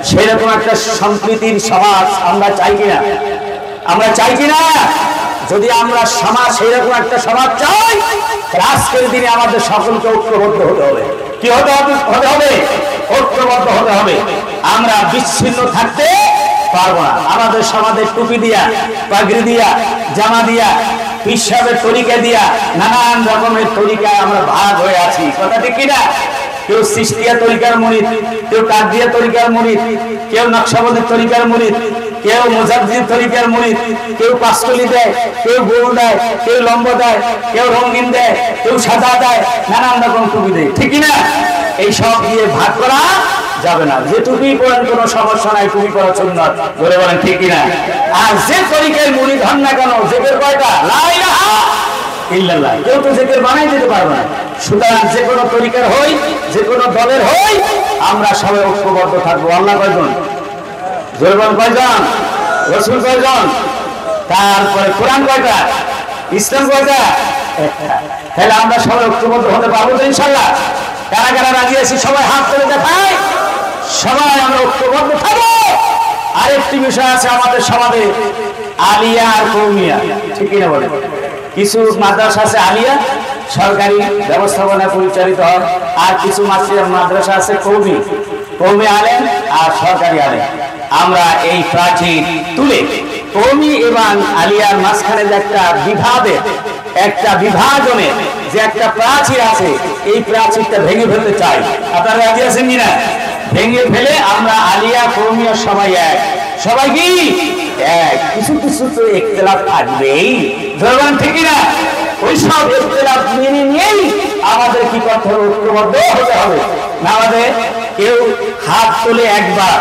[SPEAKER 1] সেরকম একটা সম্প্রীতির সমাজ আমরা চাই কিনা? আমরা চাই কিনা? যদি আমরা সমাজ সেরকম একটা সমাজ চাই, আজকের দিনে আমাদের সকলকে ঐক্যবদ্ধ হতে হবে। কি হতে হবে? ঐক্যবদ্ধ হতে হবে। আমরা বিচ্ছিন্ন থাকতে পারবো না। আমাদের সমাজের টুপি দিয়া, পাগড়ি দিয়া, জামা দিয়া, পীর সাহেবের তরিকা দিয়া, নানান রকমের তরিকায় আমরা ভাগ হয়ে আছি। কথা ঠিক কিনা? কেউ সিস্তিয়া তরিকার মুরিদ, কেউ কাদিয়া তরিকার মুরিদ, কেউ নকশবন্দির তরিকার মুরিদ, কেউ মুজাদ্দিদ তরিকার মুরিদ, কেউ পাঁচকলি দেয়, কেউ গোল দেয়, কেউ লম্ব দেয়, কেউ রঙিন দেয়, কেউ সাদা দেয়, নানান রকম টুপি দেয়। ঠিক কিনা? এই সব দিয়ে ভাগ করা যাবে না। যে টুপি পরেন কোনো সমস্যা নাই, টুপি পরা সুন্নাত, বলে বলেন ঠিক কিনা? আর যে তরিকায় মুরিদ হন না কেন, জিকির কয়টা? লা ইলাহা ইল্লাল্লাহ। কেউ তো জিকির বানাই দিতে পারবে না। সুতরাং যে কোনো তরিকার হই, যে কোনো দলের হই, আমরা সবাই ঐক্যবদ্ধ থাকবো। আল্লাহ কয়জন? জোরবান কয়জন? রাসূল কয়জন? তারপরে কোরআন কয়টা? ইসলাম কয়টা? একটা। তাহলে আমরা সবাই ঐক্যবদ্ধ হতে পারবো তো ইনশাআল্লাহ? কারা কারা রাজি আছি? সবাই হাত তুলে দেখাই। সবাই আমরা ঐক্যবদ্ধ থাকবো। আরেকটি বিষয় আছে আমাদের সমাজে, আলিয়া আর কওমিয়া। ঠিক কিনা বলে? কিছু মাদ্রাসা আছে আলিয়া, সরকারি ব্যবস্থাপনা পরিচালিত হয়, আর কিছু মাদ্রাসা আছে কওমি আলেম আর সরকারি আলেম। আমরা এই প্রাচীর তুলে কওমি এবং আলিয়ার মাঝখানে যে একটা বিভাদের, একটা বিভাজনের যে একটা প্রাচীর আছে, এই প্রাচীরটা ভেঙে ফেলতে চাই। আপনারা রাজি আছেন কিনা? ভেঙে ফেলে আমরা আলিয়া কওমিয়া সবাই এক। সবাই কি এক? কিছু কিছু তো ইখতিলাফ থাকবেই, ধরবেন ঠিক না? ওই সব ইখতিলাফ মেনে নিয়েই আমাদের কি করতে হবে? ঐক্যবদ্ধ হতে হবে। না আমাদের কেউ হাত তোলে একবার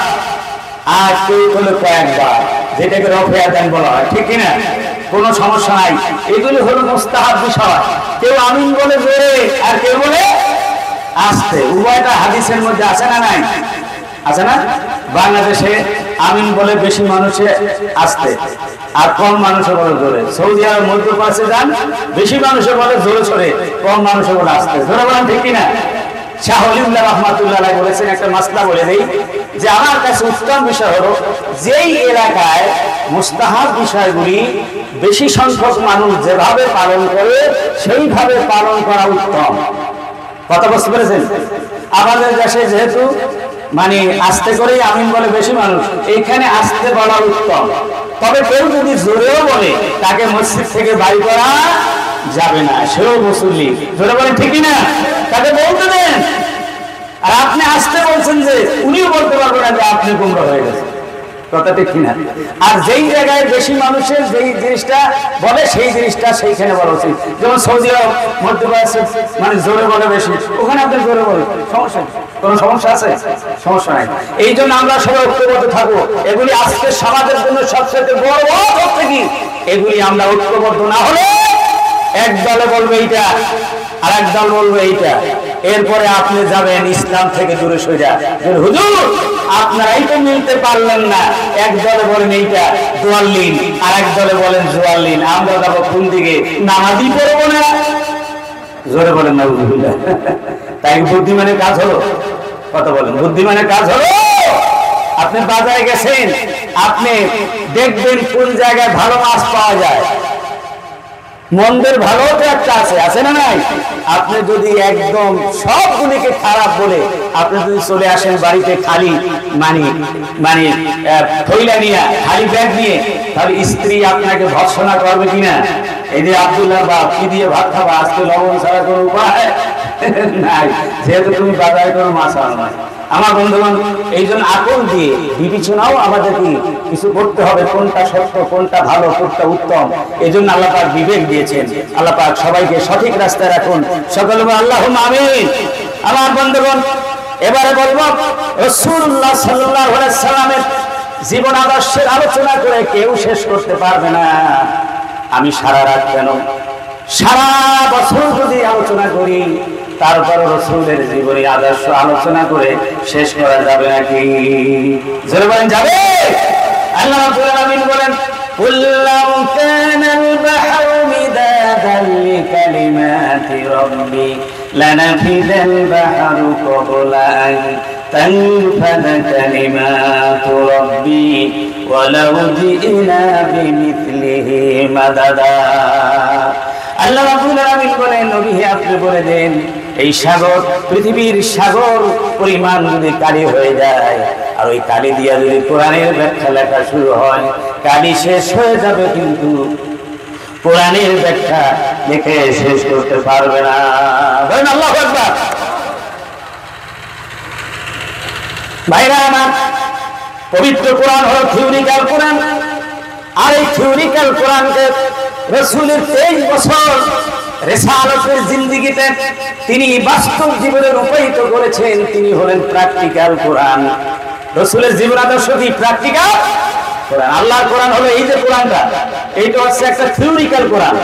[SPEAKER 1] আর কেউ তোলে কয়েকবার, যেটাকে রফে আযান বলা হয়। ঠিক কিনা? কোনো সমস্যা নাই। এগুলো হলো মুস্তাহাব বিষয়। কেউ আমিন বলে জোরে আর কেউ বলে আস্তে, উভয়টা হাদিসের মধ্যে আছে না নাই? আছে না? বাংলাদেশে আমিন বলে বেশি মানুষে আস্তে, আর কম মানুষে বলে জোরে। সৌদি আরব মধ্যপ্রাচ্যে যান, বেশি মানুষে বলে জোরে সরে, কম মানুষে বলে আস্তে। জোরে বলেন ঠিক কিনা? শাহ ওলিউল্লাহ রাহমাতুল্লাহ আলাইহি বলেছেন, একটা মাসলা বলে দেই, যে আমার কাছে উত্তম বিষয় হলো যেই এলাকায় মুস্তাহাব বিষয়গুলি বেশি সংখ্যক মানুষ যেভাবে পালন করে সেইভাবে পালন করা উত্তম। কথা বুঝতে পেরেছেন? আমাদের দেশে যেহেতু মানে আস্তে করেই আমিন বলে বেশি মানুষ, এইখানে আস্তে বলা উত্তম। তবে কেউ যদি জোরেও বলে, তাকে মসজিদ থেকে বাড়ি করা যাবে না, সেও মুসল্লি। জোরে বলেন ঠিক না? তাকে বলতে দেন। আর আপনি আস্তে বলছেন যে উনিও বলতে পারবেন না যে আপনি গুমরা হয়ে গেছেন। কথা ঠিক কিনা? আর যেই জায়গায় বেশি মানুষের যেই জিনিসটা বলে, সেই জিনিসটা সেইখানে বলা উচিত। যেমন সৌদি আরব মধ্যপ্রাচ্যে মানে জোরে বলে বেশি, ওখানে আপনি জোরে বলেন, সমস্যা নেই। কোনো সমস্যা আছে? সমস্যা নাই। এই জন্য আমরা সবাই ঐক্যবদ্ধ থাকবো। এগুলি আজকে সমাজের জন্য সবচেয়ে বড় হচ্ছে কি, এগুলি আমরা ঐক্যবদ্ধ না হলে এক দলে বলবে এইটা, আর এক দল বলবে এইটা, এরপরে আপনি যাবেন ইসলাম থেকে দূরে সরে। হুজুর আপনারাই তো মিলতে পারলেন না, এক দলে বলেন এইটা দোয়াল্লিন, আর এক দলে বলেন জোয়াল্লিন, আমরা যাবো কোন দিকে? নামাজই পড়বো না। জোরে বলেন না বুঝুল্লাহ। তাই বুদ্ধিমানের কাজ হলো? কথা বলেন, বুদ্ধিমানের কাজ হলো? আপনি বাজারে গেছেন, আপনি দেখবেন কোন জায়গায় ভালো মাছ পাওয়া যায়। মন্দের ভালো তো একটা আছে না নাই? আপনি যদি একদম সবগুলিকে খারাপ বলে আপনি যদি চলে আসেন বাড়িতে খালি মানে থইলা নিয়ে, খালি ব্যাগ নিয়ে, তাহলে স্ত্রী আপনাকে ভর্ৎসনা করবে কিনা? এই যে আব্দুল্লাহ বাপ, কি দিয়ে ভাত খাবা? আজকে লবণ ছাড়া কোনো উপায় নাই, যেহেতু তুমি বাজারে কোনো মাছ আনো না। আমার বন্ধুগণ, এই জন্য আকল দিয়ে বিবেচনাও আমাদেরকে কিছু করতে হবে, কোনটা সত্য, কোনটা ভালো, কোনটা উত্তম। এই জন্য আল্লাহ পাক বিবেক দিয়েছেন। আল্লাহ পাক সবাইকে সঠিক রাস্তায় রাখুন। সকলে বলুন আল্লাহুম্মা আমিন। আমার বন্ধুগণ, এবারে বলবো রাসূলুল্লাহ সাল্লাল্লাহু আলাইহি সাল্লামের জীবন আদর্শের আলোচনা করে কেউ শেষ করতে পারবে না। আমি সারা রাত কেন, সারা বছর যদি আলোচনা করি, তারপর রাসূলের জীবনী আদর্শ আলোচনা করে শেষ করা যাবে নাকি? জোরে বলেন যাবে? আল্লাহ রাব্বুল আলামিন বলেন, কুল্লাম কানাল বাহরু মিদাদান লিকালিমাতি রাব্বি লানাফিদাল বাহরু ক্বাবলা আন তানফাদা কালিমাতু রাব্বি ওয়ালাউ জি'না বিমিথলিহি মাদাদা। আল্লাহ রাব্বুল আলামিন বলেন, নবী হে আপনি বলে দেন, এই সাগর, পৃথিবীর সাগর পরিমাণ যদি কালি হয়ে যায়, আর ওই কালি দিয়া যদি কোরআনের ব্যাখ্যা লেখা শুরু হয়, কালি শেষ হয়ে যাবে, কিন্তু কোরআনের ব্যাখ্যা লিখে শেষ করতে পারবে না। বলেন আল্লাহু আকবার। ভাইরা আমার, পবিত্র কোরআন হলো থিওরিক্যাল কোরআন। আর এই থিওরিক্যাল কোরআনকে রাসূলের 23 বছর রিসালাতের জিন্দেগিতে তিনি বাস্তব জীবনে রূপায়িত করেছেন। তিনি হলেন প্র্যাকটিক্যাল কোরআন। রাসূলের জীবন আদর্শ কি? প্র্যাকটিক্যাল কোরআন। আল্লাহর কোরআন হলো এই যে কোরআনটা, এইটা হচ্ছে একটা থিওরিক্যাল কোরআন,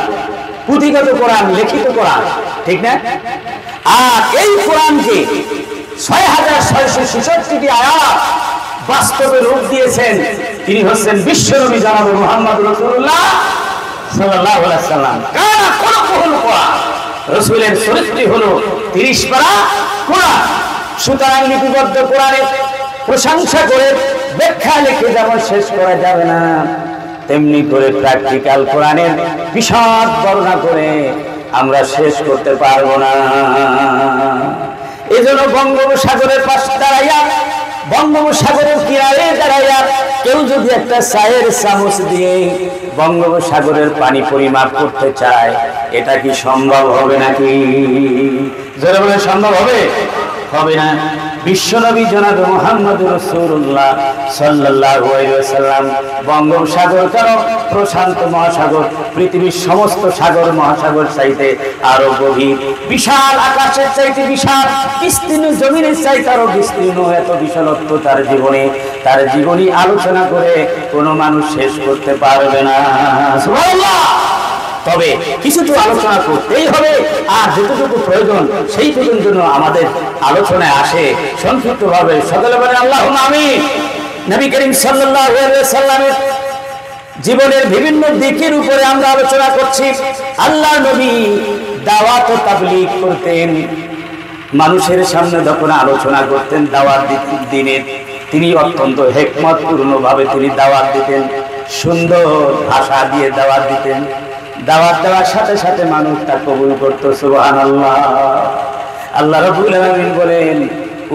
[SPEAKER 1] পুঁথিগত কোরআন, লিখিত কোরআন, ঠিক না? আর এই কোরআনকে 6666টি আয়াত বাস্তবে রূপ দিয়েছেন। তিনি হচ্ছেন বিশ্বনবী জনাব মুহাম্মদ রাসূলুল্লাহ সাল্লাল্লাহু আলাইহি ওয়াসাল্লাম। কানা খুলুকুল কোরআন, রাসূলের চরিত্র হলো 30 পারা কোরআন। সুতরাং লিপিবদ্ধ কোরআনের প্রশংসা করে ব্যাখ্যা লিখে যেমন শেষ করা যাবে না, তেমনি করে প্র্যাকটিক্যাল কোরআনের বিশদ বর্ণনা করে আমরা শেষ করতে পারবো না। এজন্য বঙ্গোপসাগরের পাশে দাঁড়াইয়া, বঙ্গোপসাগরের কিনারে দাঁড়াইয়া কেউ যদি একটা চায়ের চামচ দিয়ে বঙ্গোপসাগরের পানি পরিমাপ করতে চায়, এটা কি সম্ভব হবে নাকি? জোরে বলে সম্ভব হবে? হবে না। বিশ্বনবী জনাব মুহাম্মদ রাসূলুল্লাহ সাল্লাল্লাহু আলাইহি ওয়াসাল্লাম বঙ্গোপসাগর কেন, প্রশান্ত মহাসাগর পৃথিবীর সমস্ত সাগর মহাসাগর চাইতে আরো গভীর, বিশাল আকাশের চাইতে বিশাল, বিস্তীর্ণ জমিনের চাইতে আরো বিস্তীর্ণ, এত বিশালত্ব তার জীবনী আলোচনা করে কোনো মানুষ শেষ করতে পারবে না। সুবহানাল্লাহ। তবে কিছু তো আলোচনা করতেই হবে, আর যতটুকু প্রয়োজন সেই পর্যন্ত আমাদের আলোচনায় আসে সংক্ষিপ্তভাবে। সকলে বলেন আল্লাহুম্মা আমিন। নবী করিম সাল্লাল্লাহু আলাইহি ওয়াসাল্লামের জীবনের বিভিন্ন দিকের উপরে আমরা আলোচনা করছি। আল্লাহ নবী দাওয়াত ও তাবলীগ করতেন, মানুষের সামনে যখন আলোচনা করতেন দাওয়াত দিনের, তিনি অত্যন্ত হিকমতপূর্ণভাবে তিনি দাওয়াত দিতেন, সুন্দর ভাষা দিয়ে দাওয়াত দিতেন। দাওয়াত দেওয়ার সাথে সাথে মানুষ তা কবুল করত। সুবহানাল্লাহ। আল্লাহ রাব্বুল আলামিন বলেন,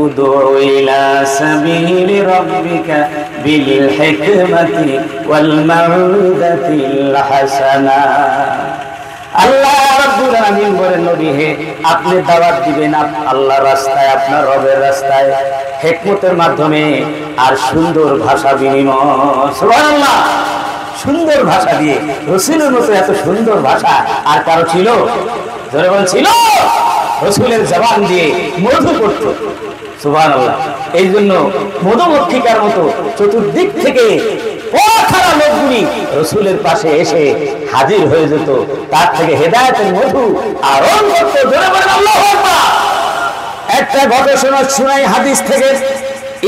[SPEAKER 1] উদউ ইলা সাবিলি রাব্বিকা বিল হিকমাতি ওয়াল মাউইযাতিল হাসানা। আল্লাহ রাব্বুল আলামিন বলেন, নবী হে আপনি দাওয়াত দিবেন আল্লাহর রাস্তায়, আপনার রবের রাস্তায়, হিকমতের মাধ্যমে আর সুন্দর ভাষা বিনিময়। সুবহানাল্লাহ। সুন্দর ভাষা দিয়ে, রাসূলের মতো এত সুন্দর ভাষা আর কারো ছিল? জোরে বলেন ছিল? রাসূলের জবান দিয়ে মধু পড়ত। সুবহানাল্লাহ। এই জন্য মধুমক্ষিকার মতো চতুর্দিক থেকে পথহারা লোকগুলি রাসূলের পাশে এসে হাজির হয়ে যেত, তার থেকে হেদায়েতের মধু আরোহণ করত। জোরে বলেন আল্লাহু আকবার। একটা ঘটনা শোনাই হাদিস থেকে।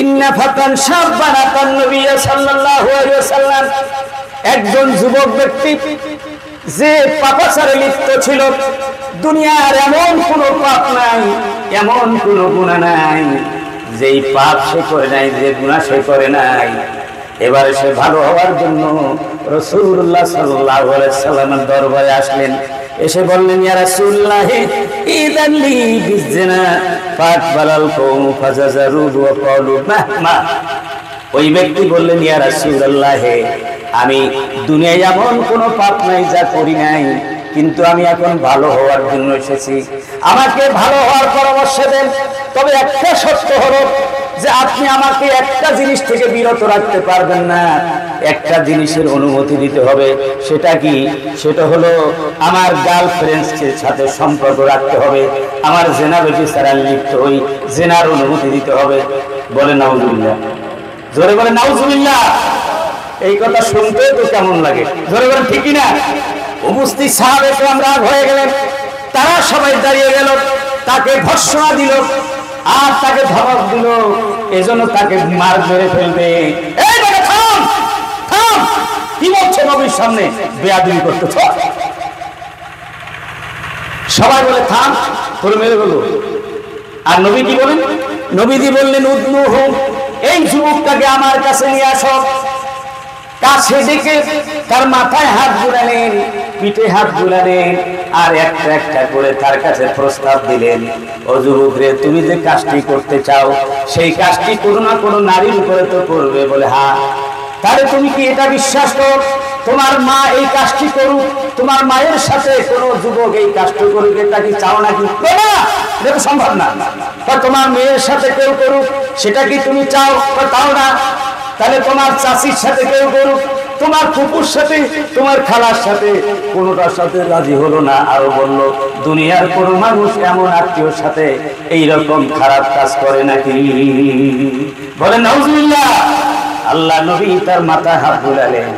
[SPEAKER 1] ইন্না ফাতান শাব্বান আতান নবী সাল্লাল্লাহু আলাইহি ওয়াসাল্লাম, একজন যুবক ব্যক্তি যে পাপাচারে লিপ্ত ছিল। দুনিয়ার এমন কোনো পাপ নাই, এমন কোনো গুনাহ নাই যেই পাপ সে করে নাই, যে গুনাহ সে করে নাই। এবারে সে ভালো হওয়ার জন্য রাসূলুল্লাহ সাল্লাল্লাহু আলাইহি ওয়াসাল্লামের দরবারে আসলেন। এসে বললেন, ইয়া রাসূলুল্লাহ ইযান লি বিজিনা ফাতবালাল কওম ফাজাজারু ওয়া ক্বালু মা। ওই ব্যক্তি বললেন, ইয়া রাসূলুল্লাহ আমি দুনিয়ায় এমন কোনো পাপ নাই যা করি নাই, কিন্তু আমি এখন ভালো হওয়ার জন্য এসেছি, আমাকে ভালো হওয়ার পরামর্শ দেন। তবে একটা শর্ত হলো, যে আপনি আমাকে একটা জিনিস থেকে বিরত রাখতে পারবেন না, একটা জিনিসের অনুমতি দিতে হবে। সেটা কি? সেটা হলো আমার গার্লফ্রেন্ডের সাথে সম্পর্ক রাখতে হবে, আমার জেনা ব্যভিচারে লিপ্ত হই, জেনার অনুমতি দিতে হবে। বলে নাউজুবিল্লাহ, জোরে বলে নাউজুবিল্লাহ। এই কথা শুনতে তো কেমন লাগে, জোরে বলে ঠিকই না? উপস্থিত সাহাবে কেরাম রাগ হয়ে গেলেন, তারা সবাই দাঁড়িয়ে গেল, তাকে ভর্ৎসনা দিল আর তাকে ধমক দিল, এজন্য তাকে মার মেরে ফেলবে। এই বেটা থাম, থাম, কি বলছো নবীর সামনে বেয়াদবি করতেছ? সবাই বলে থাম, তোর মেরে ফেলবো। আর নবী কি বলেন? নবীজি বললেন উদনুহু, এই যুবকটাকে আমার কাছে নিয়ে আসো। কাছে ডেকে তার মাথায় হাত বুলালেন, পিঠে হাত বুলালেন, আর একটা একটা করে তার কাছে প্রস্তাব দিলেন, ও যুবক রে, তুমি যে কাজটি করতে চাও সেই কাজটি কোনো না কোনো নারীর উপরে তো করবে। বলে হ্যাঁ। তাহলে তুমি কি এটা বিশ্বাস করো তোমার মা এই কাজটি করুক, তোমার মায়ের সাথে কোনো যুবক এই কাজটি করুক, এটা কি চাও নাকি? না, এটা সম্ভব না। তোমার মেয়ের সাথে কেউ করুক, সেটা কি তুমি চাও? তাও না। তাহলে তোমার চাচির সাথে কেউ করুক, তোমার ফুপুর সাথে, তোমার খালার সাথে, কোনোটার সাথে রাজি হলো না। আরো বলল, দুনিয়ার কোন মানুষ এমন আত্মীয়র সাথে এইরকম খারাপ কাজ করে নাকি? বলেন নাউজুবিল্লাহ। আল্লাহ নবী তার মাথায় হাত বুলালেন,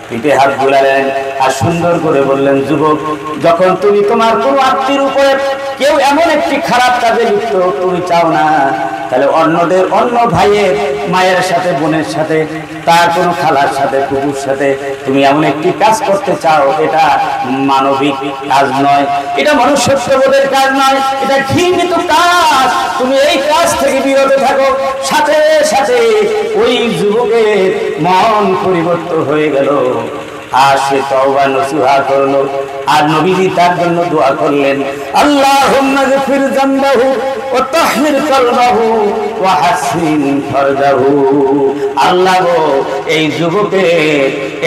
[SPEAKER 1] পিঠে হাত বুলালেন, আর সুন্দর করে বললেন, যুবক, যখন তুমি তোমার কোনো আত্মীয়ের উপরে কেউ এমন একটি খারাপ কাজে লিপ্ত তুমি চাও না, তাহলে অন্যদের, অন্য ভাইয়ের মায়ের সাথে, বোনের সাথে, তার কোনো খালার সাথে, কুকুর সাথে তুমি এমন একটি কাজ করতে চাও, এটা মানবিক কাজ নয়, এটা মনুষ্যত্ববোধের কাজ নয়, এটা ঘৃণিত কাজ। তুমি এই কাজ থেকে বিরত থাকো। সাথে সাথে ওই যুবকের মন পরিবর্তন হয়ে গেল, আর সে তওবা নসিহা করলো। আর নবীজি তার জন্য দোয়া করলেন, আল্লাহুম্মা গফির যামবাহু ওয়া তাহমির কলবাহু ওয়া হাসিন ফারজাহু। আল্লাহ গো,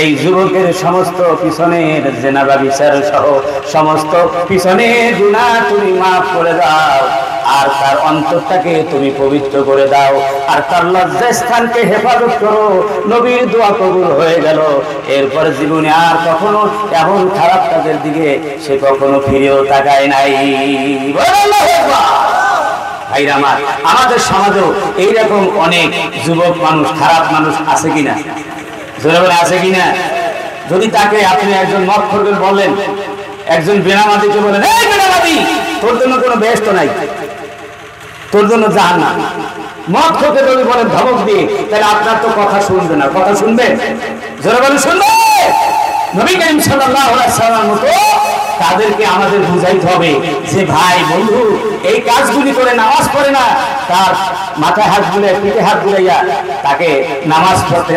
[SPEAKER 1] এই যুবকের সমস্ত পিছনের জিনা ব্যভিচার সহ সমস্ত পিছনের গুনাহ তুমি মাফ করে দাও, আর তার অন্তরটাকে তুমি পবিত্র করে দাও, আর তার লজ্জাস্থানকে হেফাজত করো। নবীর দোয়া কবুল হয়ে গেল। এরপর জীবনে আর কখনো এমন খারাপ কাজের দিকে সে কখনো ফিরেও তাকায় নাই। ভাইরা আমার, আমাদের সমাজেও এইরকম অনেক যুবক মানুষ, খারাপ মানুষ আছে কিনা? জোরে বলে আছে কিনা? যদি তাকে আপনি একজন মদ করবেন বললেন, একজন বেনামাদিকে বলেন, এই বেনামাদি, তোর জন্য কোনো বেহেশত নাই, তোর জন্য জাহান্নাম। মদ খেতে যদি বলেন ধমক দিয়ে, তাহলে আপনার তো কথা শুনবে না। কথা শুনবে? জোরে বলে শুনবে। নবী করিম সাল্লাল্লাহু আলাইহি ওয়াসাল্লাম মতো তাদেরকে আমাদের বুঝাইতে হবে যে ভাই, বন্ধু, এই কাজগুলি করে নামাজ পড়ে না, তার মাথায় হাত বুলে, পিঠে হাত বুলাইয়া তাকে নামাজ পড়তে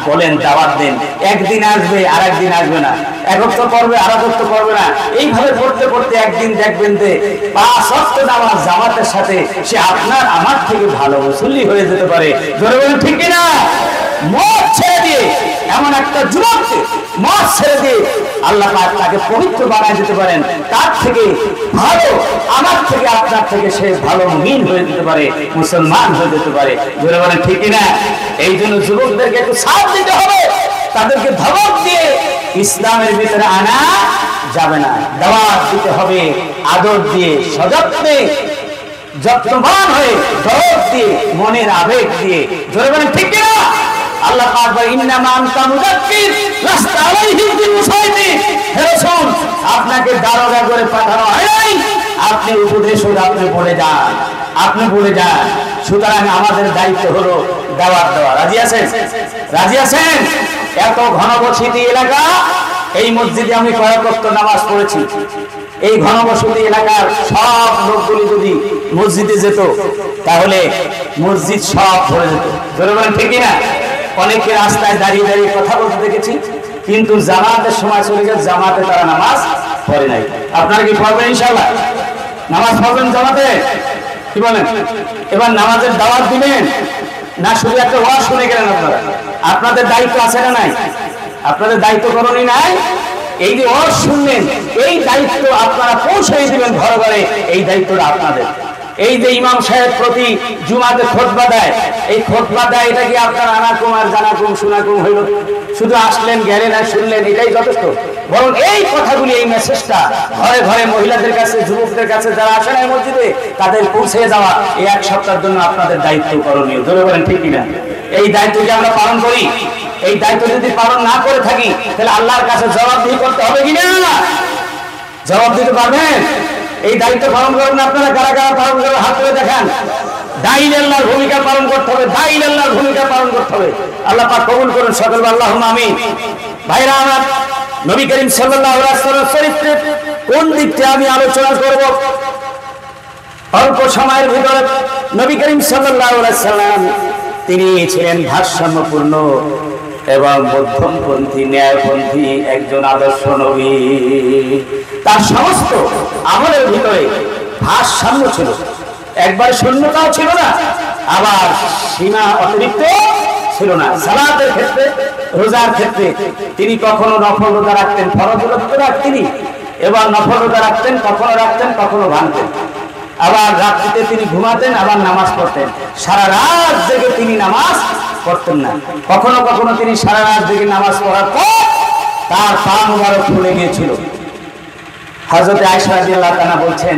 [SPEAKER 1] বলেন, দাওয়াত দেন। একদিন আসবে, আর একদিন আসবে না, একত্র করবে, আর একত্র করবে না। এইভাবে পড়তে পড়তে একদিন দেখবেন যে 5 ওয়াক্ত নামাজ জামাতের সাথে সে আপনার আমার থেকে ভালো মুসল্লি হয়ে যেতে পারে। জোরে বলেন ঠিক কিনা? মদ ছেড়ে দিয়ে, এমন একটা যুবককে মদ ছেড়ে দিয়ে আল্লাহ পাক তাকে পবিত্র বানায় দিতে পারেন। তার থেকে ভালো, আমার থেকে, আপনার থেকে সে ভালো মুমিন হয়ে যেতে পারে, মুসলমান হয়ে যেতে পারে। জোরে বলেন ঠিক কিনা? এই জন্য যুবকদেরকে একটু সাথ দিতে হবে, তাদেরকে ধমক দিয়ে ইসলামের ভিতরে আনা যাবে না। দাওয়াত দিতে হবে আদর দিয়ে, সযত্নে, যত্নবান হয়ে, দরদ দিয়ে, মনের আবেগ দিয়ে। জোরে বলেন ঠিক কিনা? আল্লাহ পাক বলেন, ইন্নামা আনতা মুযাক্কির লাস্তা আলাইহিম বিমুসাইতির। হে রাসূল, আপনাকে দারোগা করে পাঠানো হয় নাই, আপনি উপদেশক, আপনি বলে যান, আপনি বলে যান। সুতরাং আমাদের দায়িত্ব হলো দাওয়াত দেওয়া। রাজি আছেন? রাজি আছেন? এত ঘনবসতি এলাকা, এই মসজিদে আমি কয়েক ওয়াক্ত নামাজ পড়েছি। এই ঘনবসতি এলাকার সব লোকগুলি যদি মসজিদে যেত, তাহলে মসজিদ সব ভরে যেত। ধরে বলেন ঠিক না? অনেকে রাস্তায় দাঁড়িয়ে দাঁড়িয়ে কথা বলতে দেখেছি, কিন্তু জামাতের সময় চলে গেছে, জামাতে তারা নামাজ পড়ে নাই। আপনারা কি পড়বেন ইনশাআল্লাহ? নামাজ পড়বেন জামাতে? কি বলেন? এবার নামাজের দাওয়াত দিবেন না শুধু একটা ওয়াজ শুনে গেলেন? আপনারা, আপনাদের দায়িত্ব আছে না নাই? আপনাদের দায়িত্ব করণী নাই? এই যে ওয়াজ শুনলেন, এই দায়িত্ব আপনারা পৌঁছে দিবেন ঘরে ঘরে, এই দায়িত্বটা আপনাদের। এই যে ইমাম সাহেব প্রতি জুমাতে খুতবা দেয়, এই খুতবা দেয়, এটা কি আপনার আনাকুম আর জানাকুম শোনাকুম হইল? শুধু আসলেন, গেলেন আর শুনলেন, এটাই যথেষ্ট? বরং এই কথাগুলি, এই মেসেজটা ঘরে ঘরে মহিলাদের কাছে, যুবকদের কাছে যারা আসেন এই মসজিদে, তাদের পৌঁছে যাওয়া এই এক সপ্তাহের জন্য আপনাদের দায়িত্ব করণীয়। ধরে বলেন ঠিক কিনা? এই দায়িত্বকে আমরা পালন করি। এই দায়িত্ব যদি পালন না করে থাকি তাহলে আল্লাহর কাছে জবাবদিহি করতে হবে কিনা? জবাব দিতে পারবেন? এই দায়িত্ব পালন করবেন আপনারা কারা কারা পালন করবেন? হাত তুলে দেখান। দাঈল আল্লাহর ভূমিকা পালন করতে হবে, দাঈল আল্লাহর ভূমিকা পালন করতে হবে। আল্লাহ পাক কবুল করুন সকল, আল্লাহুম্মা আমিন। ভাইরা আমার, নবী করিম সাল্লাল্লাহু আলাইহি ওয়াসাল্লাম চরিত্রের কোন দিকটা আমি আলোচনা করব অল্প সময়ের ভিতরে? নবী করিম সাল্লাল্লাহু আলাইহি ওয়াসাল্লাম তিনি ছিলেন ভারসাম্যপূর্ণ এবং মধ্যমপন্থী, ন্যায়পন্থী একজন আদর্শ নবী। তার সমস্ত আমলের ভিতরে ভারসাম্য ছিল, একবার শূন্যতাও ছিল না, আবার সীমা অতিরিক্ত ছিল না। সালাতের ক্ষেত্রে, রোজার ক্ষেত্রে তিনি কখনো নফল রোজা রাখতেন, ফরজ রোজা রাখতেন, এবার নফল রোজা রাখতেন, কখনো ভাঙতেন। আবার রাত্রিতে তিনি ঘুমাতেন, আবার নামাজ পড়তেন। সারা রাত জেগে তিনি নামাজ পড়তেন না। কখনো কখনো তিনি সারা রাত জেগে নামাজ পড়ার পর তার পা মুবারক ফুলে গিয়েছিল। হযরত আয়েশা রাদিয়াল্লাহু তাআলা বলছেন,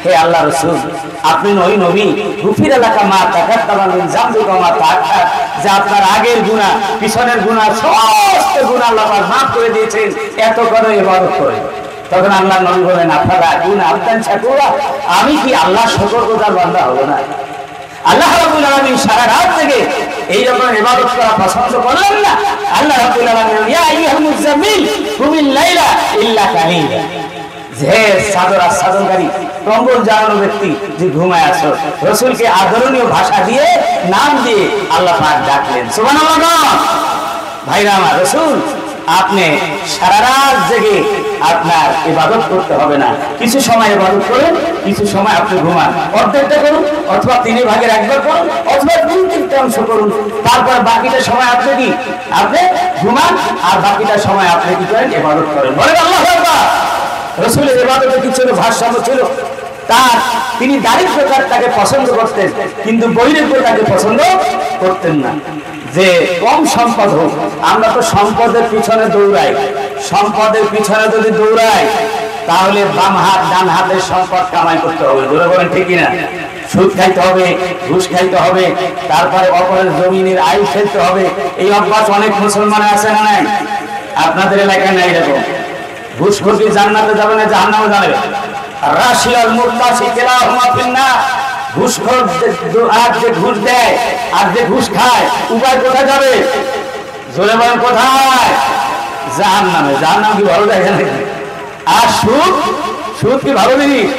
[SPEAKER 1] হে আল্লাহ রাসূল, আপনি ওই নবী, গুফির এলাকা মা তাকাদ্দামা মিন যামবিকা ওয়া মা তাআখার, যে আপনার আগের গুনাহ, পিছনের গুনাহ, সমস্ত গুনাহ আল্লাহ পাক মাফ করে দিয়েছেন, এত করে ইবাদত করে। তখন আল্লাহ নবী বলেন, আফালা আকুনা আবদান শাকুরা, আমি কি আল্লাহ শুকরগুজার বান্দা হব না? আল্লাহ রাব্বুল আলামিন সারা রাত থেকে এই রকম ইবাদত করা পছন্দ করেন না? আল্লাহ রাব্বুল আলামিন, ইয়া আইয়ুহাল মুযাম্মিল কুমিল লাইলা ইল্লা কালিলা, যে চাদর আর চাদরকারী, কম্বল জানানো ব্যক্তি যে ঘুমায় আছো, রাসূলকে আদরণীয় ভাষা দিয়ে, নাম দিয়ে আল্লাহ পাক ডাকলেন। সুবহানাল্লাহ। ভাইরা আমার, রাসূল আপনি সারা রাত জেগে আপনার ইবাদত করতে হবে না, কিছু সময় ইবাদত করুন, কিছু সময় আপনি ঘুমান, অর্ধেকটা করুন, অথবা 3/1 করুন, অথবা 2/3 অংশ করুন। তারপর বাকিটা সময় আপনি কি আপনি ঘুমান, আর বাকিটা সময় আপনি কি করেন? ইবাদত করেন। বলেন আল্লাহু আকবার। রাসূলের ইবাদতে কি ছিল? ভারসাম্য ছিল। তিনি দারিদ্রতাকে পছন্দ করতেন, কিন্তু বৈরাগ্যতাকে পছন্দ করতেন না। যে কম সম্পদ হোক, আমরা তো সম্পদের পিছনে দৌড়াই। সম্পদের পিছনে যদি দৌড়াই তাহলে বাম হাত ডান হাতের সম্পদ কামাই করতে হবে। ধরে বলেন ঠিক কিনা? সুদ খাইতে হবে, ঘুষ খাইতে হবে, তারপরে অপরের জমিনের আয় খেলতে হবে। এই অভ্যাস অনেক মুসলমানের আছে না নাই? আপনাদের এলাকায় নাই এরকম? ঘুষখোর কি জান্নাতে যাবে না জাহান্নামে যাবে? রাশিয়াল মুরতাশি কিলাহুমা ফিন্নার। ঘুষখোর আর যে ঘুষ দেয় আর যে ঘুষ খায়, উভয় কোথায় যাবে? জোরে বলেন কোথায়? জাহান্নামে। জাহান্নাম কি ভালো দেখে নাকি? আর সুদ, সুদ কি ভালো জিনিস?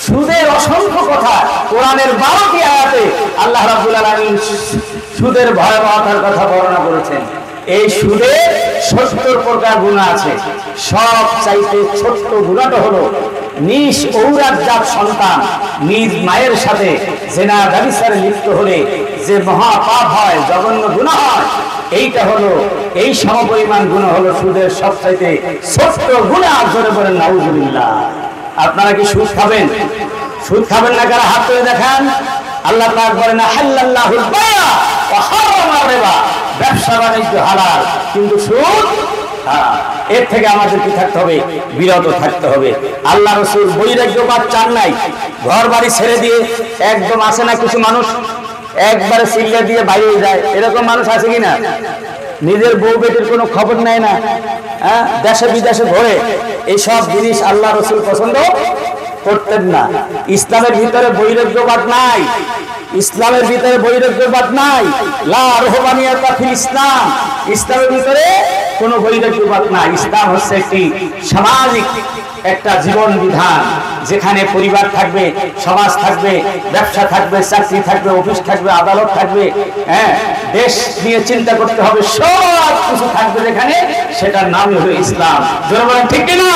[SPEAKER 1] সুদের অসংখ্য কথা কোরআনের 12টি আয়াতে আল্লাহ রাব্বুল আলামিন সুদের ভয়াবহতার কথা বর্ণনা করেছেন। এই সুদে 70 প্রকার গুনাহ আছে। সব চাইতে ছোট্ট গুনাহটা হলো নিজ ঔরাতজাত সন্তান নিজ মায়ের সাথে জিনা ব্যভিচারে লিপ্ত হলে যে মহা পাপ হয়, জঘন্য গুনাহ হয়, এইটা হলো, এই সমপরিমাণ গুনাহ হলো সুদের সবচাইতে ছোট্ট গুনাহ। জোরে বলেন নাউজুবিল্লাহ। আপনারা কি সুদ খাবেন? সুদ খাবেন না কারা? হাত তুলে দেখান। আল্লাহ পাক বলেন, হাল্লাল্লাহুল বাই'a ওয়া হারামার রিবা, ব্যবসা বাণিজ্য হালাল কিন্তু সুদ হারাম। এর থেকে আমাদের কি থাকতে হবে? বিরত থাকতে হবে। আল্লাহ রাসূল বৈরাগ্যবাদ চান নাই। ঘর বাড়ি ছেড়ে দিয়ে একদম, আসে না কিছু মানুষ একবারে সিল্লা দিয়ে বাইরে যায়, এরকম মানুষ আছে কিনা? নিজের বউ বেটির কোনো খবর নেয় না, দেশে বিদেশে ঘোরে। এইসব জিনিস আল্লাহ রাসূল পছন্দ করতেন না। ইসলামের ভিতরে বৈরাগ্যবাদ নাই। ইসলামের ভিতরে বৈরাগ্যবাদ নাই। লা রুহবানিয়াতা ফিল ইসলাম। ইসলামের ভিতরে কোনো বৈরাগ্যবাদ নাই। ইসলাম হচ্ছে একটি সামাজিক একটা জীবন বিধান, যেখানে পরিবার থাকবে, সমাজ থাকবে, ব্যবসা থাকবে, চাকরি থাকবে, অফিস থাকবে, আদালত থাকবে, দেশ নিয়ে চিন্তা করতে হবে, সব কিছু থাকবে যেখানে, সেটার নামই হলো ইসলাম। জোরে বলেন ঠিক কিনা?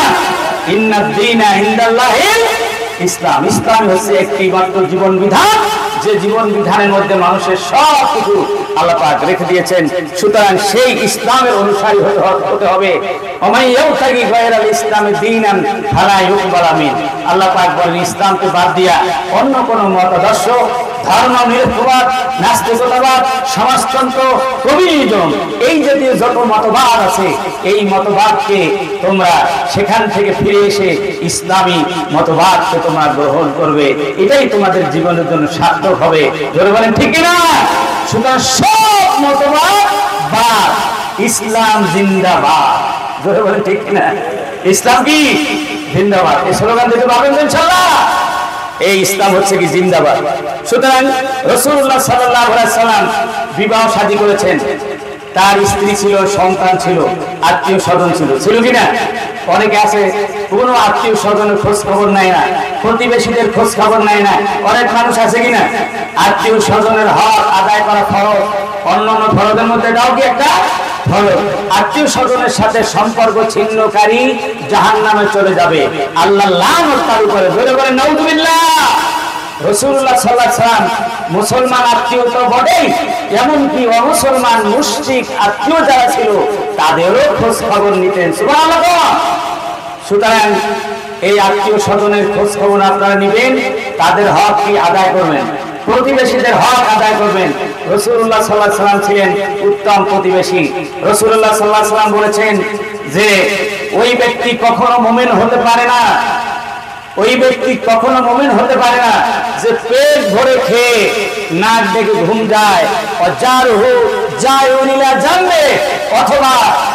[SPEAKER 1] ইন্নাদ দীনা ইনদাল্লাহিল ইসলাম। ইসলাম হচ্ছে একটি মাত্র জীবন বিধান, যে জীবন বিধানের মধ্যে মানুষের সব কিছু আল্লাহ পাক রেখে দিয়েছেন। সুতরাং সেই ইসলামের অনুসারী হতে হবে। আল্লাহ পাক বলেন ইসলামকে বাদ দিয়া অন্য কোন মতাদর্শ, ধর্ম নিরপেক্ষবাদ, নাস্তিকতাবাদ, সমাজতন্ত্র, কমিউনিজম, এই জাতীয় যত মতবাদ আছে এই মতবাদকে তোমরা সেখান থেকে ফিরে এসে ইসলামী মতবাদকে তোমরা গ্রহণ করবে। এটাই তোমাদের জীবনের জন্য সার্থক হবে। জোরে বলেন ঠিক কিনা? সুতরাং সব মতবাদ বাদ, ইসলাম জিন্দাবাদ। জোরে বলেন ঠিক কিনা? ইসলাম কি জিন্দাবাদ। এই স্লোগান দিতে পারবেন ইনশাআল্লাহ? এই ইসলাম হচ্ছে কি জিন্দাবাদ। সুতরাং রাসূলুল্লাহ সাল্লাল্লাহু আলাইহি সাল্লাম বিবাহ শাদী করেছেন, তার স্ত্রী ছিল, সন্তান ছিল, আত্মীয় স্বজন ছিল, ছিল কিনা? অনেকে আছে কোনো আত্মীয় স্বজনের খোঁজ খবর নেয় না, প্রতিবেশীদের খোঁজ খবর নেয় না। অনেক মানুষ আছে কিনা? আত্মীয় স্বজনের হক আদায় করা ফরজ, অন্যান্য ফরজের মধ্যে এটাও কি একটা ফরজ। আত্মীয় স্বজনের সাথে সম্পর্ক ছিন্নকারী জাহান্নামে চলে যাবে, আল্লাহ লানত তার উপরে। বলে বলে নাউযুবিল্লাহ। রাসূলুল্লাহ সাল্লাল্লাহু আলাইহি ওয়াসাল্লাম মুসলমান আত্মীয় তো বটেই, এমনকি অমুসলমান মুশরিক আত্মীয় যারা ছিল তাদেরও খোঁজ খবর নিতেন। সুবহানাল্লাহ। সুতরাং এই আত্মীয় স্বজনের খোঁজ খবর আপনারা নিবেন, তাদের হক কি আদায় করবেন, প্রতিবেশীদের হক আদায় করবেন। রাসূলুল্লাহ সাল্লাল্লাহু আলাইহি ওয়াসাল্লাম ছিলেন উত্তম প্রতিবেশী। রাসূলুল্লাহ সাল্লাল্লাহু আলাইহি ওয়াসাল্লাম বলেছেন যে ওই ব্যক্তি কখনো মুমিন হতে পারে না, ওই ব্যক্তি কখনো মুমিন হতে পারে না যে পেট ভরে খেয়ে নাক ডেকে ঘুম যায়,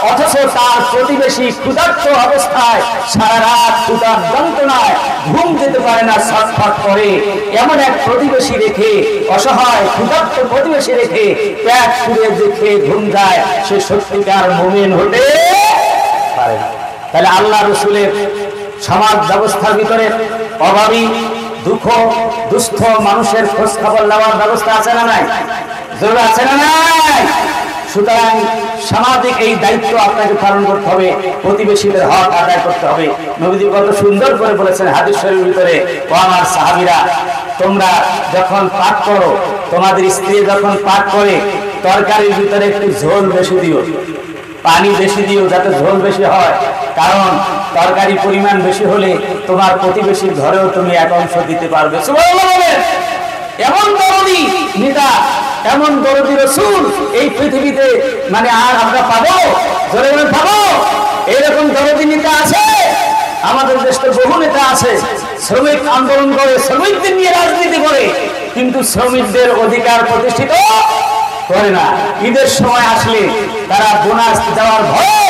[SPEAKER 1] অথচ তার প্রতিবেশী ক্ষুধার্ত অবস্থায় সারা রাত ক্ষুধার যন্ত্রণায় ঘুম যেতে পারে না, ছটফট করে। এমন এক প্রতিবেশী রেখে, অসহায় ক্ষুধার্ত প্রতিবেশী রেখে পেট পুড়ে যে খেয়ে ঘুম যায়, সে সত্যিকার মুমিন হতে পারে না। তাহলে আল্লাহ রাসূলের সমাজ ব্যবস্থার ভিতরে অভাবী, দুঃখ, দুস্থ মানুষের খোঁজ খবর নেওয়ার ব্যবস্থা আছে না নাই? জরুরি আছে না নাই? সুতরাং সামাজিক এই দায়িত্ব আপনাকে পালন করতে হবে, প্রতিবেশীদের হক আদায় করতে হবে। নবীজি কত সুন্দর করে বলেছেন হাদিস শরীফের ভিতরে, ও আমার সাহাবীরা, তোমরা যখন পাক করো, তোমাদের স্ত্রী যখন পাক করে, তরকারির ভিতরে একটু ঝোল বেশি দিও, পানি বেশি দিও, যাতে ঝোল বেশি হয়। কারণ তরকারি পরিমাণ বেশি হলে তোমার প্রতিবেশীর ঘরেও তুমি এক অংশ দিতে পারবে। সুবহানাল্লাহ। এমন দরদি নেতা, এমন দরদি রাসূল এই পৃথিবীতে মানে আর আমরা পাবো? জোরে বলেন পাবো? এইরকম দরদি নেতা আছে আমাদের দেশে, বহু নেতা আছে শ্রমিক আন্দোলন করে, শ্রমিকদের নিয়ে রাজনীতি করে, কিন্তু শ্রমিকদের অধিকার প্রতিষ্ঠিত করে না। ঈদের সময় আসলে তারা বোনাস দেওয়ার ভয়ে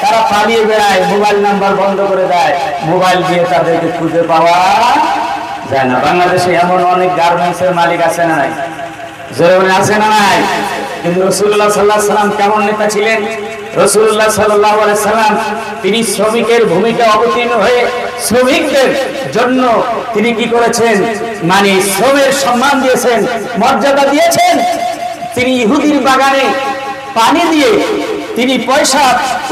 [SPEAKER 1] তারা পালিয়ে বেড়ায়, মোবাইল নাম্বার বন্ধ করে দেয়, মোবাইল দিয়ে তাদেরকে খুঁজে পাওয়া যায় না। বাংলাদেশে এমন অনেক গার্মেন্টসের মালিক আছে না নাই? জোরে আছে না নাই? কিন্তু রাসূলুল্লাহ সাল্লাল্লাহু আলাইহি ওয়াসাল্লাম কেমন নেতা ছিলেন? রাসূলুল্লাহ সাল্লাল্লাহু আলাইহি ওয়াসাল্লাম তিনি শ্রমিকের ভূমিকা অবতীর্ণ হয়ে শ্রমিকদের জন্য তিনি কি করেছেন? মানে শ্রমের সম্মান দিয়েছেন, মর্যাদা দিয়েছেন। তিনি ইহুদির বাগানে পানি দিয়ে তিনি পয়সা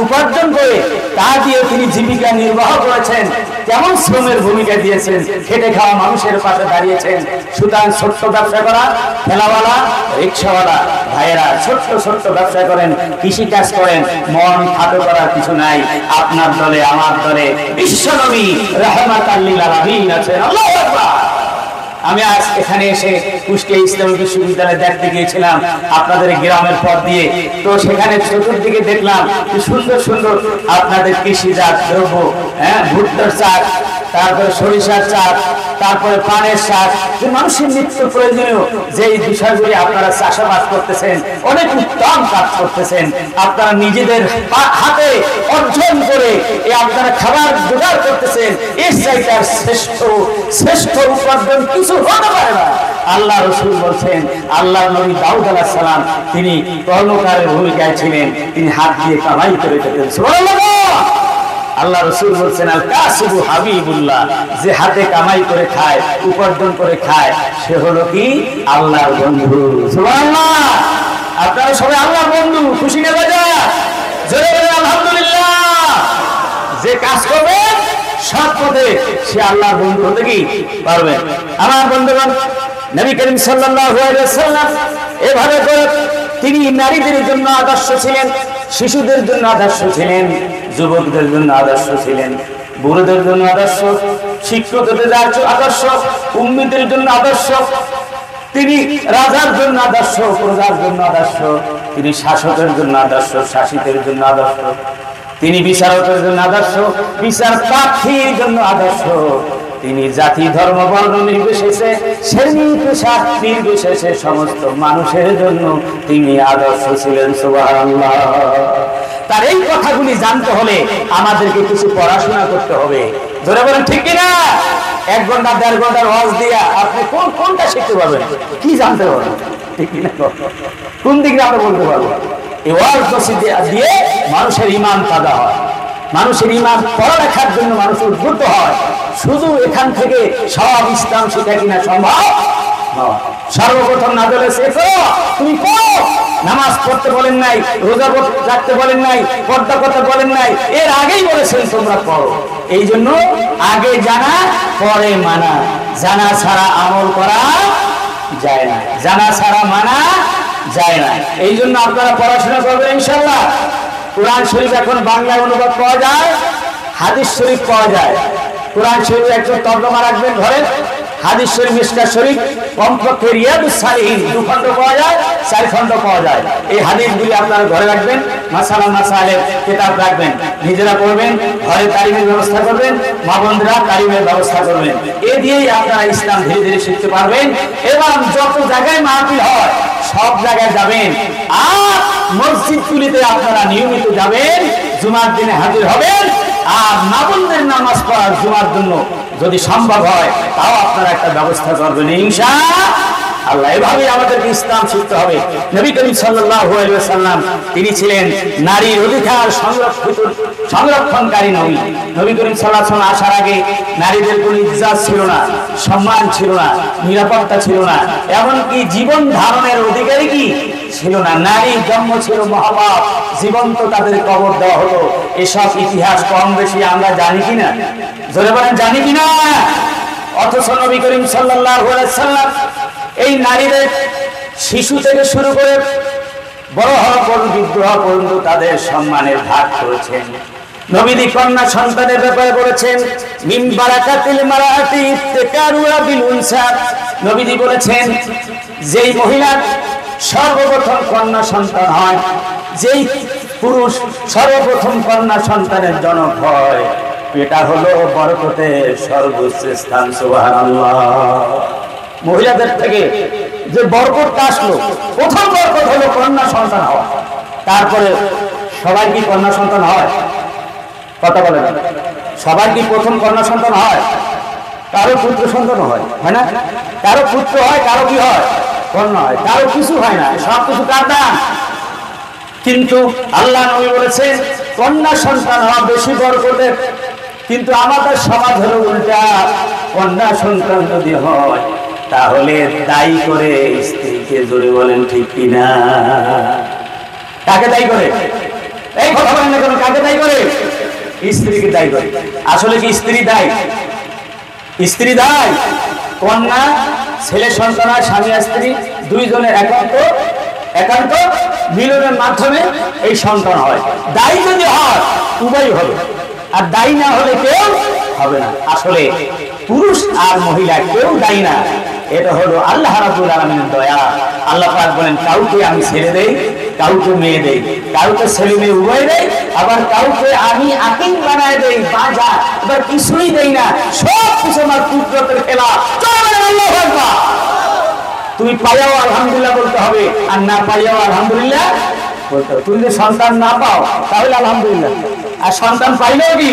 [SPEAKER 1] উপার্জন করে তা দিয়ে তিনি জীবিকা নির্বাহ করেছেন। কেমন শ্রমের ভূমিকা দিয়েছেন, খেটে খাওয়া মানুষের পাশে দাঁড়িয়েছেন। সুতরাং ছোট্ট ব্যবসা করা, ঠেলাওয়ালা, রিক্সাওয়ালা ভাইয়েরা ছোট্ট ছোট্ট ব্যবসা করেন, কৃষি কাজ করেন, মন খাটো করার কিছু নাই। আপনার দলে, আমার দলে বিশ্বনবী রাহমাতাল লিল আলামিন আছেন। আল্লাহু আকবার। আমি আজ এখানে এসে কুষ্টিয়া ইসলামী বিশ্ববিদ্যালয়ে দেখতে গিয়েছিলাম আপনাদের গ্রামের পথ দিয়ে। তো সেখানে চতুর্দিকে দেখলাম কি সুন্দর সুন্দর আপনাদের কৃষিজাত দ্রব্য, ভুট্টার চাষ, তারপরে সরিষার চাষ, তারপরে পানের চাষ, যে মানুষের নিত্য প্রয়োজনীয় যে বিষয়গুলি আপনারা চাষাবাদ করতেছেন, অনেক উত্তম কাজ করতেছেন। আপনারা নিজেদের হাতে অর্জন করে আপনারা খাবার জোগাড় করতেছেন। এর চাইতে আর শ্রেষ্ঠ উপার্জন কিছু হতে পারে না। আল্লাহ রাসূল বলছেন, আল্লাহ নবী দাউদ আলাইহিস সালাম তিনি কর্মকারের ভূমিকায় ছিলেন, তিনি হাত দিয়ে কামাই করে খেতেন। সুবহানাল্লাহ। আল্লাহ রাসূল বলছেন, আল কাসিবু হাবিবুল্লাহ, যে হাতে কামাই করে খায়, উপার্জন করে খায়, সে হলো কি আল্লাহর বন্ধু। সুবহানাল্লাহ। আপনারা সবাই আল্লাহর বন্ধু, খুশি না বাজা? জোরে বলেন আলহামদুলিল্লাহ। যে কাজ করবে সৎ পথে সে আল্লাহর বন্ধু হতে কি পারবে। আমার বন্ধুগণ, নবী করিম সাল্লাল্লাহু আলাইহি ওয়াসাল্লাম এভাবে করে তিনি নারীদের জন্য আদর্শ ছিলেন, শিশুদের জন্য আদর্শ ছিলেন, যুবকদের জন্য আদর্শ ছিলেন, বুড়োদের জন্য আদর্শ, শিক্ষকদের আদর্শ, উম্মতের জন্য আদর্শ। তিনি রাজার জন্য আদর্শ, প্রজার জন্য আদর্শ, তিনি শাসকের জন্য আদর্শ, শাসিতের জন্য আদর্শ, তিনি বিচারকের জন্য আদর্শ, বিচার প্রার্থীর জন্য আদর্শ, তিনি জাতি ধর্ম বর্ণ নির্বিশেষে, শ্রেণী পেশা নির্বিশেষে সমস্ত মানুষের জন্য তিনি আদর্শ ছিলেন। সুবহানাল্লাহ। তার এই কথাগুলি জানতে হলে আমাদেরকে কিছু পড়াশোনা করতে হবে। ধরে বলেন ঠিক কিনা? 1 ঘন্টা 1.5 ঘন্টার ওয়াজ দিয়া আপনি কোনটা শিখতে পারবেন? কি জানতে পারবেন? ঠিক কিনা? কোন দিকে আমরা বলতে পারবো? এই ওয়াজ দিয়ে মানুষের ঈমান তাজা হয়, মানুষের ঈমান পড়ালেখার জন্য মানুষ উদ্বুদ্ধ হয়। শুধু এখান থেকে সব ইসলাম শিখা কিনা সম্ভব নয়। সর্বপ্রথম না বলে শেখো, তুমি পড়ো। নামাজ পড়তে বলেন নাই, রোজা রাখতে বলেন নাই, পর্দা করতে বলেন নাই, এর আগেই বলেছেন তোমরা পড়ো। এই জন্য আগে জানা পরে মানা, জানা ছাড়া আমল করা যায় না, জানা ছাড়া মানা যায় না। এই জন্য আপনারা পড়াশোনা করবেন ইনশাআল্লাহ। কোরআন শরীফ এখন বাংলায় অনুবাদ পাওয়া যায়, হাদিস শরীফ পাওয়া যায়। কোরআন শরীফ একজন তর্জমা রাখবেন ঘরে, হাদিস শরীফ, মিশকাত শরীফ কমপক্ষে রিয়াদুস সালিহিন 2 খণ্ড পাওয়া যায়, 4 খণ্ড পাওয়া যায়। এই হাদিসগুলি আপনারা ঘরে রাখবেন, মাসালা মাসাইলের কিতাব রাখবেন, নিজেরা পড়বেন, ঘরে তালিমের ব্যবস্থা করবেন, মা বোনরা তালিমের ব্যবস্থা করবেন। এ দিয়েই আপনারা ইসলাম ধীরে ধীরে শিখতে পারবেন। এবং যত জায়গায় মাহফিল হয় সব জায়গায় যাবেন, আর মসজিদগুলিতে আপনারা নিয়মিত যাবেন, জুমার দিনে হাজির হবেন। আর মা বোনদের নামাজ পড়ার জুমার জন্য যদি সম্ভব হয় তাও আপনারা একটা ব্যবস্থা করবেন ইনশাআল্লাহ। এভাবেই আমাদেরকে ইসলাম শিখতে হবে। নবী করিম সাল্লাল্লাহু আলাইহি ওয়াসাল্লাম তিনি ছিলেন নারীর অধিকার সংরক্ষণকারী নবী। নবী করিম সাল্লাল্লাহু আলাইহি ওয়াসাল্লাম আসার আগে নারীদের কোনো ইজ্জত ছিল না, সম্মান ছিল না, নিরাপত্তা ছিল না, এমনকি জীবন ধারণের অধিকারী কি ছিল না। নারীর জন্ম ছিল মহাপাপ, জীবন্ত তাদের কবর দেওয়া হতো। এসব ইতিহাস কম বেশি আমরা জানি কিনা? জোরে বলেন জানি কিনা? অথচ নবী করিম সাল্লাল্লাহু আলাইহি ওয়াসাল্লাম এই নারীদের শিশু থেকে শুরু করে বড় হওয়া পর্যন্ত, বৃদ্ধ হওয়া পর্যন্ত তাদের সম্মানের ভাগ করেছেন। নবীজি কন্যা সন্তানের ব্যাপারে বলেছেন, মিন বারাকাতিল মারাতি ইত্তিকারুহা বিল উনসা। নবীজি বলেছেন, যেই মহিলা সর্বপ্রথম কন্যা সন্তান হয়, যেই পুরুষ সর্বপ্রথম কন্যা সন্তানের জনক হয়, এটা হলো বরকতের সর্বোচ্চ স্থান। সুবহানাল্লাহ। মহিলাদের থেকে যে বরকতটা আসলো, প্রথম বরকত হলো কন্যা সন্তান হওয়া। তারপরে সবাই কি কন্যা সন্তান হয়? কথা বলেন, সবাই কি প্রথম কন্যা সন্তান হয়? কারো পুত্র সন্তান হয়, হয় না? কারো পুত্র হয়, কারো কি হয়? কন্যা হয়। কারো কিছু হয় না, সব কিছু কার দান? কিন্তু আল্লাহ নবী বলেছেন কন্যা সন্তান হওয়া বেশি বরকতের। কিন্তু আমাদের সমাজ হলো উল্টা, কন্যা সন্তান যদি হয় তাহলে দায়ী করে স্ত্রীকে। জোরে বলেন ঠিক কিনা? কাকে দায়ী করে? এই কথা বলেন না কেন? কাকে দায়ী করে? স্ত্রীকে দায়ী করে। আসলে কি স্ত্রী দায়ী? স্ত্রী দায়ী? কন্যা ছেলে সন্তান হয়, স্বামী আর স্ত্রী দুইজনের একান্ত মিলনের মাধ্যমে এই সন্তান হয়। দায়ী যদি হয় উভয় হবে, আর দায়ী না হলে কেউ হবে না। আসলে পুরুষ আর মহিলা কেউ দায়ী না, এটা হলো আল্লাহ রাব্বুল আলামিনের দয়া। আল্লাহ পাক বলেন, কাউকে আমি ছেড়ে দেই, কাউকে মেয়ে দেই, কাউকে ছেলে মেয়ে উভয় দেই, আবার কাউকে আমি আকিম বানায় দেই, বাজা এবার কিছুই দেই না, সব কিছু আমার কুদরতের খেলা। আল্লাহু আকবার। তুমি পাইয়াও আলহামদুলিল্লাহ বলতে হবে, আর না পাইয়াও আলহামদুলিল্লাহ বলতে হবে। তুমি যদি সন্তান না পাও তাহলে আলহামদুলিল্লাহ, আর সন্তান পাইলেও কি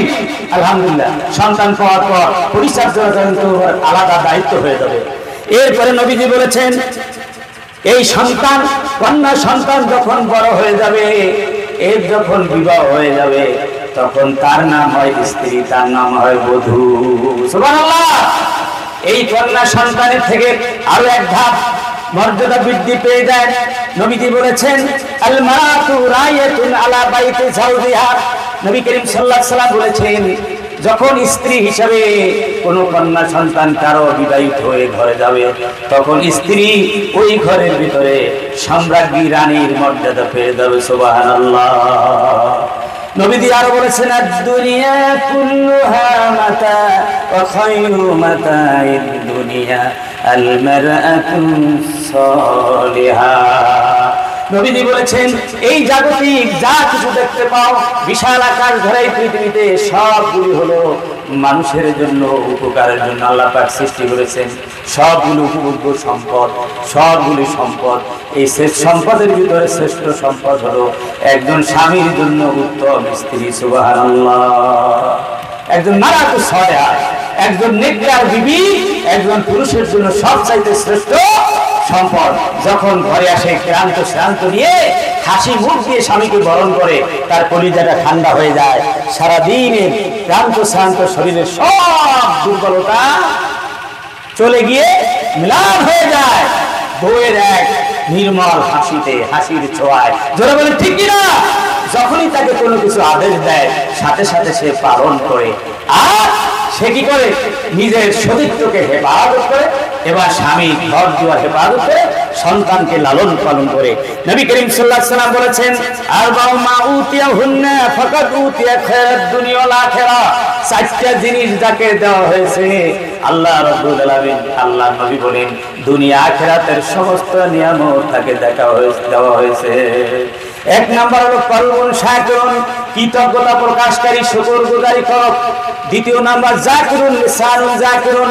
[SPEAKER 1] আলহামদুলিল্লাহ। সন্তান পাওয়ার পর পরিচর্যার জন্য আলাদা দায়িত্ব হয়ে যাবে। এরপরে নবীজি বলেছেন, এই সন্তান কন্যা সন্তান যখন বড় হয়ে যাবে, এর যখন বিবাহ হয়ে যাবে, তখন তার নাম হয় স্ত্রী, তার নাম হয় বধূ। সুবহানাল্লাহ। এই কন্যা সন্তানের থেকে আরো এক ধাপ মর্যাদা বৃদ্ধি পেয়ে যায়। নবীজি বলেছেন, আল মারাতু রায়াতুন আলা বাইতি যাওজিহা। নবী করিম সাল্লাল্লাহু আলাইহি ওয়াসাল্লাম বলেছেন, যখন স্ত্রী হিসাবে কোন কন্যা সন্তান কারো বিবাহিত হয়ে ঘরে যাবে, তখন স্ত্রী ওই ঘরের ভিতরে সম্রাজ্ঞী রানীর মর্যাদা পেয়ে যাবে। সুবহানাল্লাহ। নবীজি আরো বলেছেন, দুনিয়া কুল্লুহা মাতা ওয়া খায়রু মাতাইদ দুনিয়া আল মারআতু সালিহা। নবীজি বলেছেন, এই জাগতিক যা কিছু দেখতে পাও, বিশাল আকাশ ধরে পৃথিবীতে সবগুলি হলো মানুষের জন্য, উপকারের জন্য আল্লাহ পাক সৃষ্টি করেছেন। সবগুলো উপভোগ্য সম্পদ, সবগুলি সম্পদ। এই শ্রেষ্ঠ সম্পদের ভিতরে শ্রেষ্ঠ সম্পদ হলো একজন স্বামীর জন্য উত্তম স্ত্রী। সুবহানাল্লাহ। একজন মারাত্মক সয়া, একজন নেককার বিবি একজন পুরুষের জন্য সবচাইতে শ্রেষ্ঠ সম্পদ। যখন ঘরে আসে ক্লান্ত শ্রান্ত নিয়ে হাসি মুখ দিয়ে স্বামীকে বরণ করে, তার কলিজাটা ঠান্ডা হয়ে যায়। সারাদিনের ক্লান্ত শ্রান্ত শরীরের সব দুর্বলতা চলে গিয়ে ম্লান হয়ে যায় বউয়ের এক নির্মল হাসিতে, হাসির ছোঁয়ায়। জোরে বলে ঠিক কিনা? যখনই তাকে কোনো কিছু আদেশ দেয় সাথে সাথে সে পালন করে। আর সে কি করে? নিজের সতীত্বকে হেফাজত করে, এবার স্বামী ঘর দুয়ার হেফাজত করে, সন্তানকে লালন পালন করে। নবী করিম সাল্লাল্লাহু আলাইহি ওয়াসাল্লাম বলেছেন, আরবাউ মা উতিয়াহুন্না ফাকাদ উতিয়া খায়রাদ দুনিয়া ওয়াল আখিরাহ। চারটা জিনিস যাকে দেওয়া হয়েছে আল্লাহ রাব্বুল আলামিন, আল্লাহ নবী বলেন, দুনিয়া আখিরাতের সমস্ত নিয়ামত তাকে দেওয়া হয়েছে। এক নাম্বার হলো কলবুন শাকিরুন, কৃতজ্ঞতা প্রকাশকারী, শুকরগুজারি করক। দ্বিতীয় নাম্বার জাকিরুন লিসানুন জাকিরুন,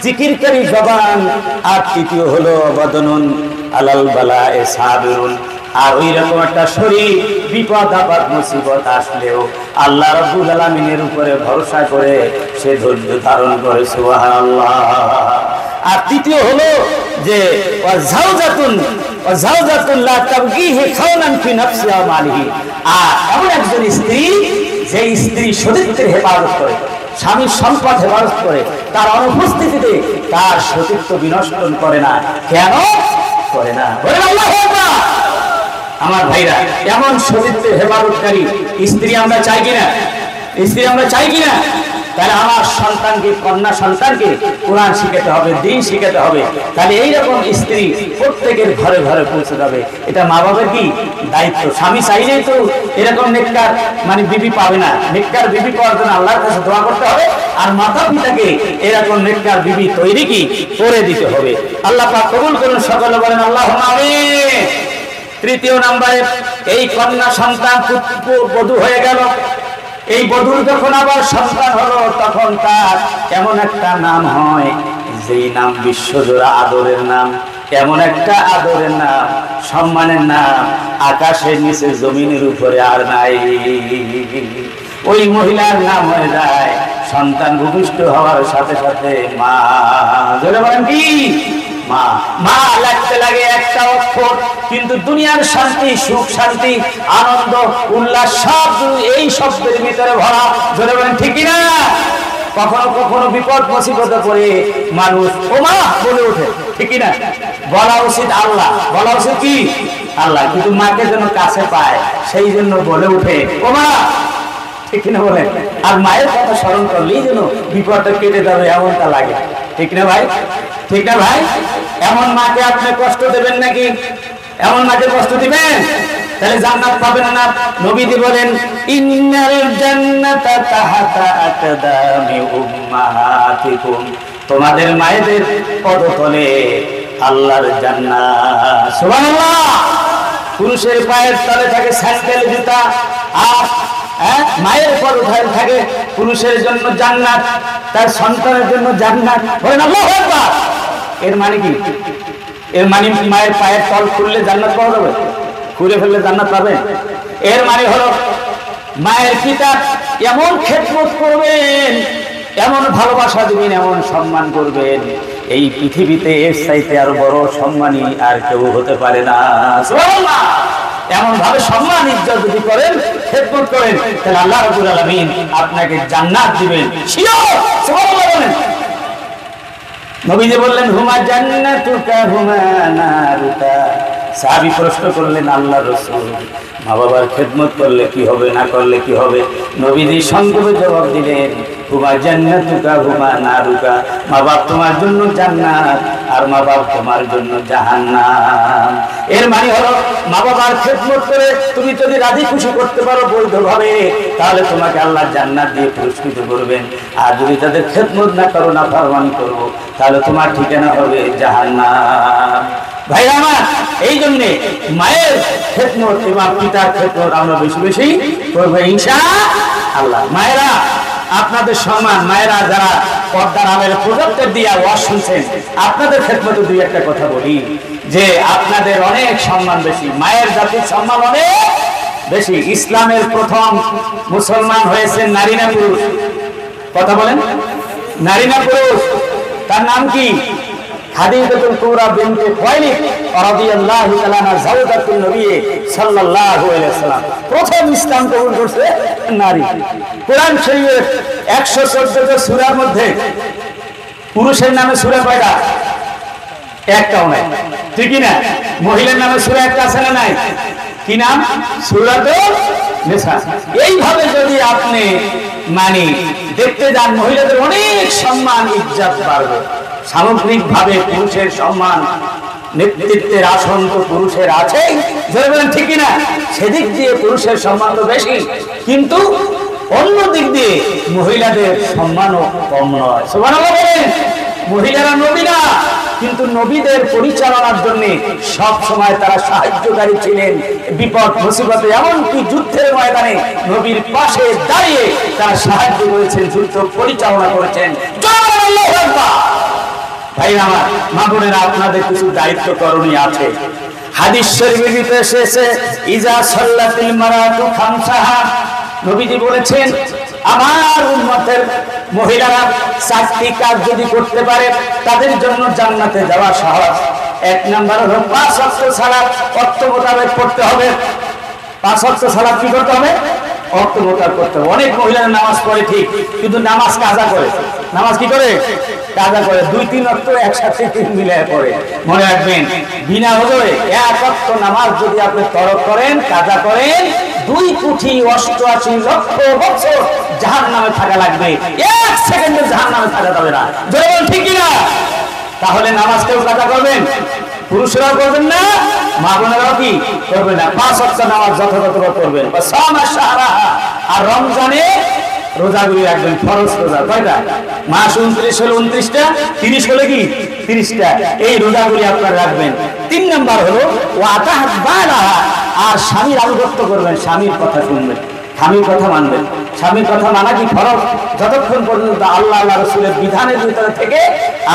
[SPEAKER 1] জিকিরকারী জবান। আর তৃতীয় হলো বদনুন আলাল বালায়ে সাবিরুন। আর ওই রকম একটা শরীর বিপদ আপদ মুসিবত আসলেও আল্লাহ রাব্বুল আলামিনের উপরে ভরসা করে সে ধৈর্য ধারণ করে। সুবহানাল্লাহ। আর তৃতীয় হলো যে ওয়াজাওজাতুন লা তাবগিহি খাওনান ফি নাফসিহা ওয়া মালিহি। আর এমন একজন স্ত্রী, যে স্ত্রী সতীত্বের হেফাজত করে, স্বামীর সম্পদ হেফাজত করে, তার অনুপস্থিতিতে তার সতীত্ব বিনষ্ট করে না। কেন করে না? আমার ভাইরা, এমন সতীত্বের হেফাজতকারী স্ত্রী আমরা চাই কিনা? স্ত্রী আমরা চাই কিনা? তাহলে আমার সন্তানকে, কন্যা সন্তানকে কোরআন শিখাতে হবে, দ্বীন শিখাতে হবে। তাহলে এইরকম স্ত্রী প্রত্যেকের ঘরে ঘরে পৌঁছে যাবে। এটা মা বাবার কি দায়িত্ব। স্বামী চাইলেই তো এরকম নেককার বিবি পাবে না। নেককার বিবি পাওয়ার জন্য আল্লাহর কাছে দোয়া করতে হবে, আর মাতা পিতাকে এরকম নেককার বিবি তৈরি কি করে দিতে হবে। আল্লাহ পাক কবুল করুন, সকলে বলেন আল্লাহুম্মা আমিন। তৃতীয় নম্বরে, এই কন্যা সন্তান বধূ হয়ে গেল, এই বধূর যখন আবার সন্তান হলো, তখন তার এমন একটা নাম হয় যেই নাম বিশ্বজোড়া আদরের নাম। এমন একটা আদরের নাম, সম্মানের নাম, আকাশের নিচে জমিনের উপরে আর নাই। ওই মহিলার নাম হয়ে যায় সন্তান ভূমিষ্ঠ হওয়ার সাথে সাথে মা। জোরে বলেন কি? মা। মা লাগতে লাগে একটা অক্ষর, কিন্তু দুনিয়ার শান্তি, সুখ, শান্তি, আনন্দ, উল্লাস সব এই শব্দের ভিতরে ভরা। জোরে বলেন ঠিক কিনা? কখনো কখনো বিপদ মুসিবতে পড়ে মানুষ ও মা বলে ওঠে, ঠিক কিনা? বলা উচিত আল্লাহ, বলা উচিত কি? আল্লাহ। কিন্তু মাকে যেন কাছে পায় সেই জন্য বলে উঠে ও মা, ঠিক কিনা বলেন? আর মায়ের কথা স্মরণ করলেই যেন বিপদটা কেটে যাবে এমনটা লাগে, ঠিক না ভাই? ঠিক না ভাই? এমন মাকে আপনি কষ্ট দেবেন নাকি? এমন মাকে কষ্ট দিবেন? তাহলে জান্নাত পাবেন না। নবীজি বলেন, ইন্নাল জান্নাতা তাহতা আকদামি উম্মাহাতিকুম, তোমাদের মায়েদের পদতলে আল্লাহর জান্নাত। সুবহানাল্লাহ। পুরুষের পায়ের তলে থাকে স্যান্ডেল, জুতা, আর মায়ের পদতলে থাকে পুরুষের জন্য জান্নাত, তার সন্তানের জন্য জান্নাত। বলেন আল্লাহু আকবার। এর মানে কি? এর মানে মায়ের পায়ের তল খুললে জান্নাত পাওয়া যাবে? খুলে ফেললে জান্নাত পাবেন? এর মানে হলো মায়ের পিতা এমন খেদমত করবেন, এমন ভালোবাসা দিবেন, এমন সম্মান করবেন, এই পৃথিবীতে এর চাইতে আর বড় সম্মানী আর কেউ হতে পারে না। সুবহানাল্লাহ। এমন ভাবে সম্মান ইজ্জত যদি করেন, খেদমত করেন, তাহলে আল্লাহ রাব্বুল আলামিন আপনাকে জান্নাত দিবেন। শিওর। সুবহানাল্লাহ বলেন। নবীজি বললেন, হুমা জান্নাতুকা হুমা নারুকা। সাহাবী প্রশ্ন করলেন, আল্লাহর রাসূল, মা বাবার খেদমত করলে কি হবে, না করলে কি হবে? নবীজি সংক্ষেপে জবাব দিলেন, হুমা জান্নাতুকা হুমা নারুকা, মা বাপ তোমার জন্য জান্নাত আর মা বাপ তোমার জন্য জাহান্নাম। এর মানে হলো মা বাবার খেদমত করে তুমি যদি রাজি খুশি করতে পারো বৈধভাবে, তাহলে তোমাকে আল্লাহ জান্নাত দিয়ে পুরস্কৃত করবেন। আর যদি তাদের খেদমত না করো, না ফরমানি করো, তাহলে তোমার ঠিকানা হবে জাহান্নাম। ভাই আমার, এই জন্যে মায়ের খেদমত এবং পিতার খেদমত আমরা বেশি বেশি করবো ইনশাআল্লাহ। মায়েরা আপনাদের সম্মান, মায়েরা যারা পর্দার আড়ালে প্রজেক্টর দিয়ে ওয়াজ শুনছেন, আপনাদের খেদমতে দুই একটা কথা বলি যে আপনাদের অনেক সম্মান বেশি, মায়ের জাতির সম্মান অনেক বেশি। ইসলামের প্রথম মুসলমান হয়েছেন নারী না পুরুষ? কথা বলেন, নারী না পুরুষ? তার নাম কি? খাদিজাতুল কুবরা বিনতে খুয়াইলিদ রাদিয়াল্লাহু তাআলা আনহা, জাওজাতুন নবী সাল্লাল্লাহু আলাইহি ওয়াসাল্লাম। প্রথম ইসলাম কবুল করছে নারী। কোরআন শরীফের 114টা সূরার মধ্যে পুরুষের নামে সূরা কয়টা? একটাও নাই, ঠিক কি না? মহিলার নামে সূরা একটা আছে না নাই? কি নাম? সূরাতুন নিসা। এইভাবে যদি আপনি মানে দেখতে যান, মহিলাদের অনেক সম্মান ইজ্জত বাড়বে। সামগ্রিকভাবে পুরুষের সম্মান, নেতৃত্বের আসন তো পুরুষের আছে, ঠিক কিনা? সেদিক দিয়ে পুরুষের সম্মান তো বেশি, কিন্তু অন্য দিক দিয়ে মহিলাদের সম্মানও কম নয়। সুবহানাল্লাহ বলেন। মহিলারা নবী না, কিন্তু নবীদের পরিচালনার জন্য সব সময় তারা সাহায্যকারী ছিলেন। বিপদ মুসিবতে, এমনকি যুদ্ধের ময়দানে নবীর পাশে দাঁড়িয়ে তারা সাহায্য করেছেন, যুদ্ধ পরিচালনা করেছেন। আল্লাহু আকবার। ভাই আমার, মা বোনেরা, আপনাদের কিছু দায়িত্ব করণীয় আছে। হাদিস শরীফের ভিতরে এসেছে ইজা সাল্লাতিল মারাতু খামসাহা, নবীজি বলেছেন আমার উম্মতের মহিলারা 4টি কাজ যদি করতে পারে তাদের জন্য জান্নাতে যাওয়া সহজ। 1 নাম্বার হলো 5 ওয়াক্ত সালাত ওয়াক্ত মোতাবেক পড়তে হবে। 5 ওয়াক্ত সালাত কি করতে হবে? ওয়াক্ত মোতাবেক করতে হবে। অনেক মহিলারা নামাজ পড়ে ঠিক, কিন্তু নামাজ কাজা করে। নামাজ কি করে? কাজা করে। 2-3 ওয়াক্ত একসাথে মিলিয়ে পড়ে। মনে রাখবেন, বিনা ওজরে 1 ওয়াক্ত নামাজ যদি আপনি তরক করেন, কাজা করেন, 2 কোটি 88 লক্ষ বছর জাহান্নামে থাকা লাগবে। 1 সেকেন্ডে জাহান্নামে থাকা যাবে না। জোরে ঠিক কি না? তাহলে নামাজ কেউ কাজা করবেন? পুরুষরাও করবেন না, মা বোনেরাও কি করবেন না? 5 ওয়াক্ত নামাজ যথাযথভাবে করবেন। আর রমজানে রোজাগুলি রাখবেন, ফরজ রোজা। কয়টা? মাস 29 হলো 29টা, 30 হলে কি 30টা। এই রোজাগুলি আপনারা রাখবেন। 3 নাম্বার হলো ওয়াতাহাত বালাহা, আর স্বামীর আনুগত্য করবেন, স্বামীর কথা শুনবেন, স্বামীর কথা মানবেন। স্বামীর কথা মানা কি ফরজ, যতক্ষণ পর্যন্ত আল্লাহ আল্লাহ রাসূলের বিধানের ভিতরে থেকে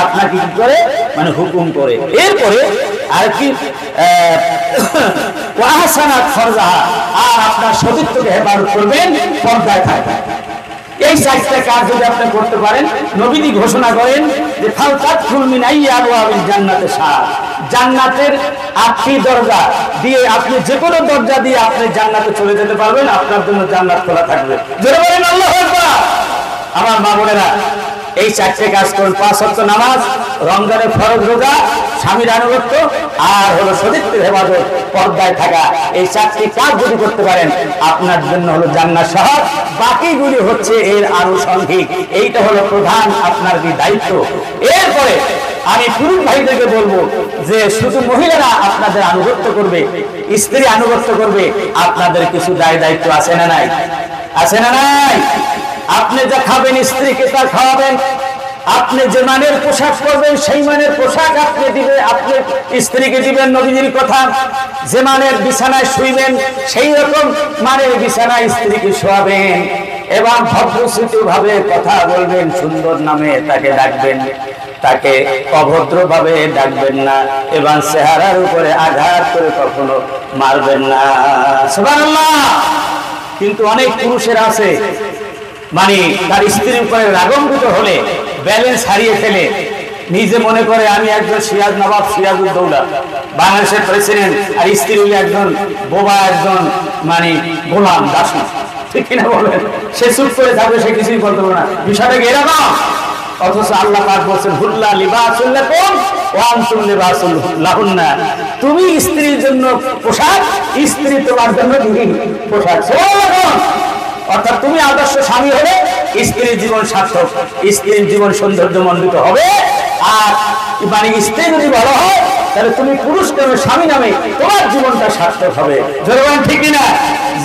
[SPEAKER 1] আপনাকে কি করে মানে হুকুম করে। এরপরে আর কি ওয়াহসানাত ফরজাহা, আর আপনার সতীত্বকে হেফাজত করবেন, পর্দায় থাকবেন। এই 4টা কাজ যদি আপনি করতে পারেন, নবীজি ঘোষণা করেন যে ফালতাদখুল মিন আইয়াবিল জান্নাতে শাহ, জান্নাতের 8টি দরজা দিয়ে আপনি যে কোনো দরজা দিয়ে আপনি জান্নাতে চলে যেতে পারবেন, আপনার জন্য জান্নাত খোলা থাকবে। জোরে বলেন আল্লাহু আকবার। আমার মা বোনেরা, এই 4টে কাজ করুন। 5 ওয়াক্ত নামাজ, রমজানের ফরজ রোজা, স্বামীর আনুগত্য, আর হলো সতীত্বের হেফাজত, পর্দায় থাকা। এই 4টি কাজ যদি করতে পারেন, আপনার জন্য হলো জান্নাত সহজ। বাকিগুলি হচ্ছে এর আনুষঙ্গিক। এইটা হলো প্রধান আপনার যে দায়িত্ব। এরপরে আমি পুরুষ ভাইদেরকে বলবো যে শুধু মহিলারা আপনাদের আনুগত্য করবে, স্ত্রী আনুগত্য করবে, আপনাদের কিছু দায়িত্ব আছে না নাই? আছে না নাই? আপনি যা খাবেন স্ত্রীকে তা খাওয়াবেন, আপনি যে মানের পোশাক পরবেন সেই মানের পোশাক আপনি দিবেন, আপনি স্ত্রীকে দিবেন। নবীজির কথা, যে মানের বিছানায় শুইবেন সেই রকম মানের বিছানায় স্ত্রীকে শোয়াবেন, এবং ভদ্রসূচিত ভাবে কথা বলবেন, সুন্দর নামে তাকে ডাকবেন, তাকে অভদ্রভাবে ডাকবেন না, এবং চেহারার উপরে আঘাত করে কখনো মারবেন না। সুবহানাল্লাহ। কিন্তু অনেক পুরুষের আছে মানে তার স্ত্রীর উপরে রাগান্বিত হলে ব্যালেন্স হারিয়ে ফেলে, নিজে মনে করে আমি একজন সিরাজ নবাব সিরাজউদ্দৌলা, বাংলাদেশের প্রেসিডেন্ট, আর স্ত্রী হলে একজন বোবা, একজন মানে গোলাম দাসী, ঠিক কিনা বলেন? সে চুপ করে থাকবে, সে কিছুই বলতে পারবে না। বিষয়টা এরকম। অথচ আল্লাহ পাক বলছেন হুল্লা লিবাসুল লাকুম ওয়া আনতুম লিবাসুল লাহুন্না, তুমি স্ত্রীর জন্য পোশাক, স্ত্রী তোমার জন্য পোশাক। অর্থাৎ তুমি আদর্শ স্বামী হলে স্ত্রীর জীবন সার্থক, স্ত্রীর জীবন সৌন্দর্যমণ্ডিত হবে। আর মানে স্ত্রী যদি ভালো হয় তাহলে তুমি পুরুষ নামে স্বামী নামে তোমার জীবনটা সার্থক হবে। জোরে ঠিক না?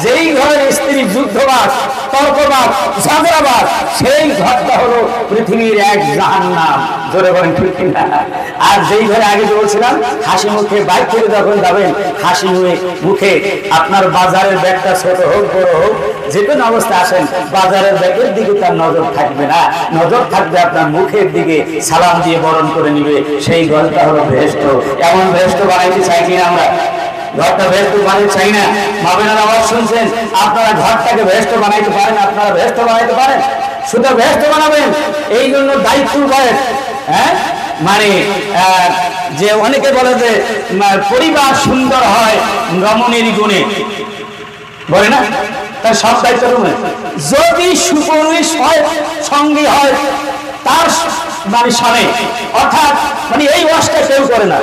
[SPEAKER 1] যেই ঘরের স্ত্রী যুদ্ধবাদ, তর্কবাদ, ঝগড়াবাদ, সেই ঘরটা হলো পৃথিবীর এক জাহান্নাম। জোরে বলেন ঠিক না? আর যেই ঘরে আগে বলছিলাম হাসি মুখে বাইক থেকে যখন যাবেন, হাসি মুখে আপনার বাজারের ব্যাগটা ছোট হোক বড় হোক যে কোনো অবস্থা আসেন, বাজারের ব্যাগের দিকে তার নজর থাকবে না, নজর থাকবে আপনার মুখের দিকে, সালাম দিয়ে বরণ করে নিবে। সেই ঘরটা হলো বেহেশত। এমন বেহেশত বানাইতে চাই কিনা আমরা? ঘরটা বেহেশত বানাইতে চাই না? মাবেনার আওয়াজ শুনছেন, আপনারা ঘরটাকে বেহেশত বানাইতে পারেন? আপনারা বেহেশত বানাইতে পারেন? শুধু বেহেশত বানাবেন এই জন্য দায়িত্ব করেন। হ্যাঁ, মানে যে অনেকে বলে যে পরিবার সুন্দর হয় রমণীর গুণে, বলে না? তার সব দায়িত্ব যদি সুপুরুষ হয়, সঙ্গী হয় তার মানে স্বামী, অর্থাৎ মানে এই ওয়াজটা কেউ করে না।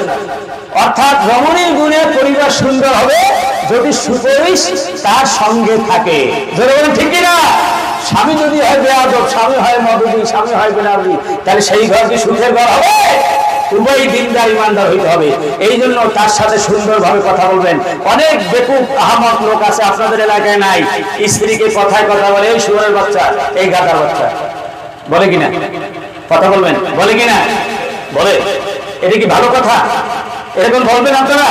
[SPEAKER 1] অর্থাৎ রমণীর গুণে পরিবার সুন্দর হবে যদি সুপুরুষ তার সঙ্গে থাকে। যদি বলেন ঠিক না? স্বামী যদি হয় বেয়াদব, স্বামী হয় মদদি, স্বামী হয় বেনাবি, তাহলে সেই ঘর কি সুখের ঘর হবে? উভয় দিনদার ইমানদার হইতে হবে। এই জন্য তার সাথে সুন্দরভাবে কথা বলবেন। অনেক বেকুব আহমদ লোক আছে আপনাদের এলাকায় নাই, স্ত্রীকে কথায় কথা বলে এই শুয়োরের বাচ্চা, এই গাধার বাচ্চা, বলে কিনা? কথা বলবেন, বলে কিনা? বলে। এটা কি ভালো কথা? এরকম বলবেন আপনারা?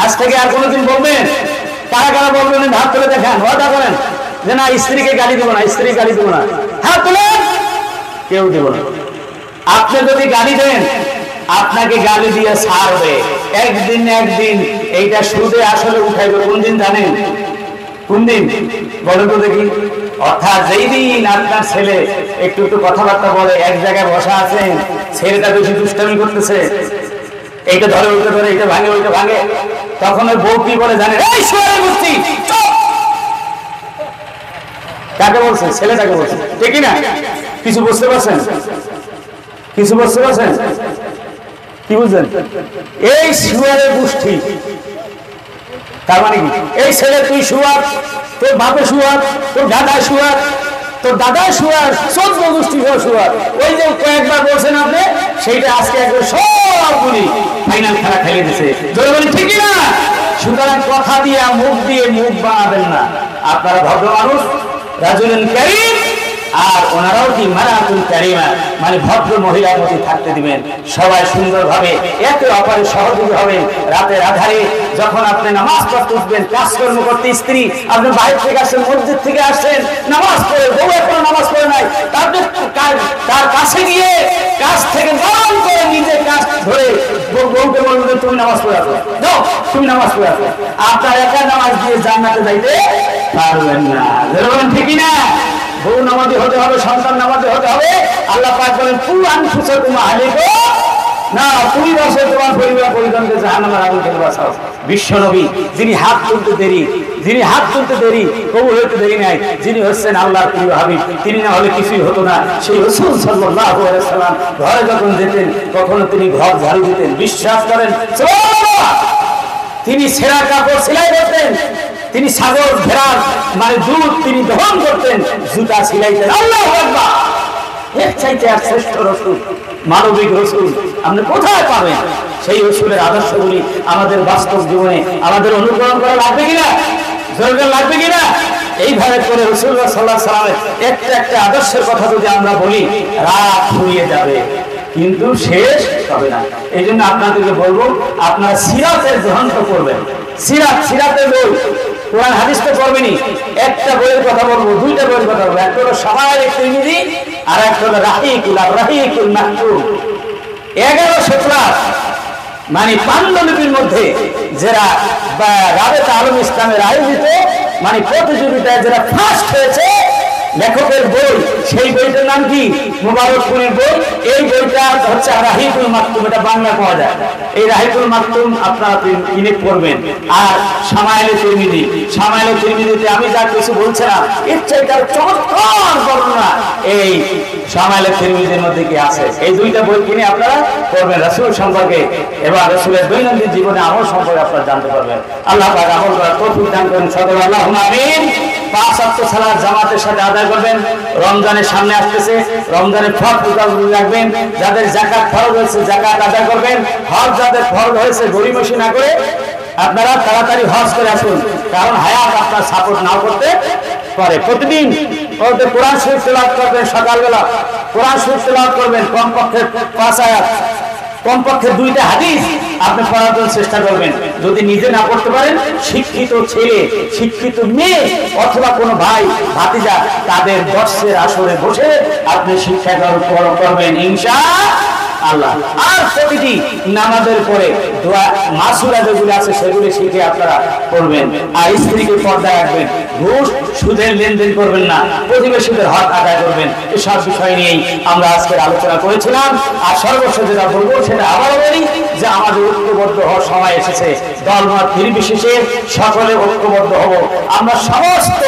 [SPEAKER 1] আজ থেকে আর কোনোদিন বলবেন? কারা কারা বলবেন? হাত তুলে দেখান, ওয়াদা করেন যে না স্ত্রীকে গালি দেবো না, স্ত্রী গালি দেবো না। হাত তুলেন। কেউ দেব না। আপনি যদি গালি দেন আপনাকে গালি দিয়ে ছাড়বে একদিন না একদিন। এইটা সুদে আসলে উঠাইবে। কোন দিন জানেন? কোন দিন বলে তো দেখি? অর্থাৎ যেই দিন আপনার ছেলে একটু একটু কথাবার্তা বলে, এক জায়গায় বসা আছেন, ছেলেটা বেশি দুষ্টামি করতেছে, এইটা ধরে ওইটা ধরে, এইটা ভাঙে ওইটা ভাঙে, তখন ওই বউ কি বলে জানেন? এই শুয়োরের গোষ্ঠী, চুপ! কাকে বলছে? ছেলেটাকে বলছে, ঠিক না? কিছু বুঝতে পারছেন? কিছু বুঝতে পারছেন? কি বুঝলেন? এই শুয়োরের গোষ্ঠী তার মানে কি? এই ছেলে তুই শুয়ার, তোর বাপে শুয়ার, তোর দাদা শুয়ার, তোর দাদা শুয়ার, 14 গোষ্ঠী শুয়ার। ওই যে কয়েকবার বলছেন আপনি, সেইটা আজকে একবার সবগুলি ফাইনাল খেলা খেলে দিছে। যদি বলি ঠিক না? সুতরাং কথা দিয়ে মুখ দিয়ে মুখ বানাবেন না। আপনারা ভদ্র মানুষ, রাজুলুন কারীম, আর ওনারাও কি মারাতুল কারিমা, মানে ভদ্র মহিলার মতো থাকতে দিবেন। সবাই সুন্দরভাবে একে অপরের সহযোগী হবেন। রাতের আধারে যখন আপনি নামাজ পড়তে উঠবেন, কাজকর্ম করতে, স্ত্রী আপনি বাইরে থেকে আসছেন, মসজিদ থেকে আসছেন, নামাজ পড়ে, বউ এখনো নামাজ পড়ে নাই, তার কাছে গিয়ে কাজ থেকে বারণ করে নিজে কাজ ধরে বউকে বলবেন তুমি নামাজ পড়ে আসো, যাও তুমি নামাজ পড়ে আসো। আপনার একা নামাজ দিয়ে জান্নাতে যাইতে পারবেন না। ঠিকই না? বউ নামাজি হতে হবে, সন্তান নামাজি হতে হবে। আল্লাহ পাক বলেন কুল আনফুসাকুম আহলিকুম, না তুমি বসে তোমার পরিবার পরিজনকে জাহান্নামের আগুন থেকে বাঁচাও। বিশ্ব নবী যিনি হাত তুলতে দেরি কবুল হইতে দেরি নাই, যিনি হচ্ছেন আল্লাহর প্রিয় হাবিব, তিনি না হলে কিছুই হতো না। সেই রাসূল সাল্লাল্লাহু আলাইহি সাল্লাম ঘরে যখন যেতেন কখনো তিনি ঘর ঝাড়ু দিতেন। বিশ্বাস করেন সুবহানাল্লাহ, তিনি ছেঁড়া কাপড় সেলাই করতেন, তিনি ছাগল ভেড়ার মানে দুধ তিনি দহন করতেন, জুতা সিলাইতেন। আল্লাহু আকবার! এর চাইতে আর শ্রেষ্ঠ রাসূল, মানবিক রাসূল আপনি কোথায় পাবেন? সেই রাসূলের আদর্শগুলি আমাদের বাস্তব জীবনে আমাদের অনুকরণ করা লাগবে কিনা? জরুরি লাগবে কিনা? এইভাবে করে রাসূলুল্লাহ সাল্লাল্লাহু আলাইহি ওয়াসাল্লামের একটা একটা আদর্শের কথা যদি আমরা বলি, রাত ফুরিয়ে যাবে কিন্তু শেষ হবে না। এই জন্য আপনাদেরকে বলবো আপনারা সিরাতের গ্রন্থ করবেন। সিরাতের বই, কোরআন হাদিস তো করবেনই। একটা বইয়ের কথা বলবো, দুইটা বইয়ের কথা বলবো। একটা হলো শামাইল তিরমিজি, আর একটা হলো রাহিকুল মাহতুম। 1100 ক্লাস মানে পাণ্ডুলিপির মধ্যে যারা রাবেতা আলম ইসলামের আয়োজিত মানে প্রতিযোগিতায় যারা ফার্স্ট হয়েছে, লেখকের বই, সেই বইটার নাম কি? মুবারকপুরের বই। এই বইটা হচ্ছে রাহিকুল মাকতুম, এটা বাংলা পাওয়া যায়। এই রাহিকুল মাকতুম আপনারা কিনে পড়বেন। আর শামাইলে তিরমিজিতে আমি যা কিছু বলছিলাম এর চাইতে আরো চমৎকার বর্ণনা এই শামাইলে তিরমিজির মধ্যে কি আছে। এই দুইটা বই কিনে আপনারা পড়বেন রাসূল সম্পর্কে এবং রাসূলের দৈনন্দিন জীবনে আমল সম্পর্কে আপনারা জানতে পারবেন। আল্লাহ পাক আমল করার তৌফিক দান করেন। সকলে আল্লাহুম্মা আমিন। 5 ওয়াক্ত সালাত জামাতের সাথে আদায় করবেন। রমজানের সামনে আসতেছে, রমজানের ফরজ রাখবেন। যাদের যাকাত ফরজ হয়েছে যাকাত আদায় করবেন। হজ যাদের ফরজ হয়েছে গরিমসি না করে আপনারা তাড়াতাড়ি হজ করে আসুন, কারণ হায়াত আপনার সাপোর্ট নাও করতে পারে। প্রতিদিন কোরআন শরীফ তেলাওয়াত করবেন, সকালবেলা কোরআন শরীফ তেলাওয়াত করবেন, কমপক্ষে 5 আয়াত, কমপক্ষে 2টা হাদিস আপনি পড়ার জন্য চেষ্টা করবেন। যদি নিজে না পড়তে পারেন, শিক্ষিত ছেলে, শিক্ষিত মেয়ে অথবা কোনো ভাই ভাতিজা তাদের দর্শের আসরে বসে আপনি শিক্ষা করবেন ইনশাআল্লাহ। আর প্রতিটি নামাজের পরে দোয়া মাসুরা যেগুলো আছে সেগুলো শিখে আপনারা পড়বেন। আর স্ত্রীকে পর্দায় রাখবেন, ঘুষ সুদের লেনদেন করবেন না, প্রতিবেশীদের হক আদায় করবেন। এসব বিষয় নিয়েই আমরা আজকের আলোচনা করেছিলাম। আর সর্বশেষ যেটা বলবো সেটা আবারও বলি যে আমাদের ঐক্যবদ্ধ হওয়ার সময় এসেছে। দলমত নির্বিশেষে সকলে ঐক্যবদ্ধ হব। আমরা সমস্ত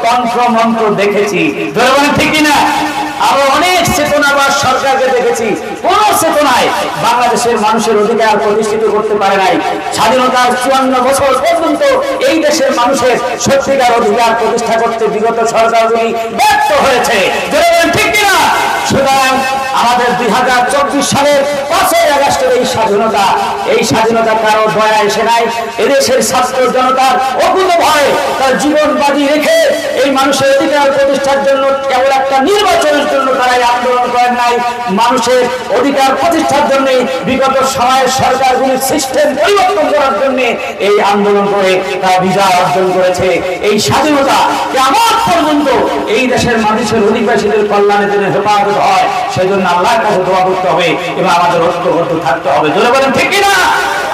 [SPEAKER 1] তন্ত্র মন্ত্র দেখেছি, ঠিক কিনা? আমরা অনেক চেতনাবাদ সরকারকে দেখেছি, কোন চেতনায় বাংলাদেশের মানুষের অধিকার প্রতিষ্ঠিত করতে পারে নাই। স্বাধীনতার 54 বছর পর্যন্ত এই দেশের মানুষের সত্যিকার অধিকার প্রতিষ্ঠা করতে বিগত সরকারগুলি ব্যর্থ হয়েছে, ঠিক কিনা? সুতরাং আমাদের 2024 সালের 5ই আগস্টের এই স্বাধীনতা কারো দয়া এসে নাই। এদেশের ছাত্র জনতার অকুত ভয় তার জীবন বাজি রেখে এই মানুষের অধিকার প্রতিষ্ঠার জন্য কেবল একটা নির্বাচনের জন্য তারাই আন্দোলন করেন নাই, মানুষের অধিকার প্রতিষ্ঠার জন্য বিগত সময়ের সরকারগুলির সিস্টেম পরিবর্তন করার জন্য এই আন্দোলন করে তারা বিজয় অর্জন করেছে। এই স্বাধীনতা কেমন পর্যন্ত এই দেশের মানুষের অধিবাসীদের কল্যাণের জন্য হেফাজত হয়, সেজন্য আল্লাহর কাছে দোয়া করতে হবে এবং আমাদের ঐক্যবদ্ধ থাকতে হবে। জোরে বলেন ঠিক কিনা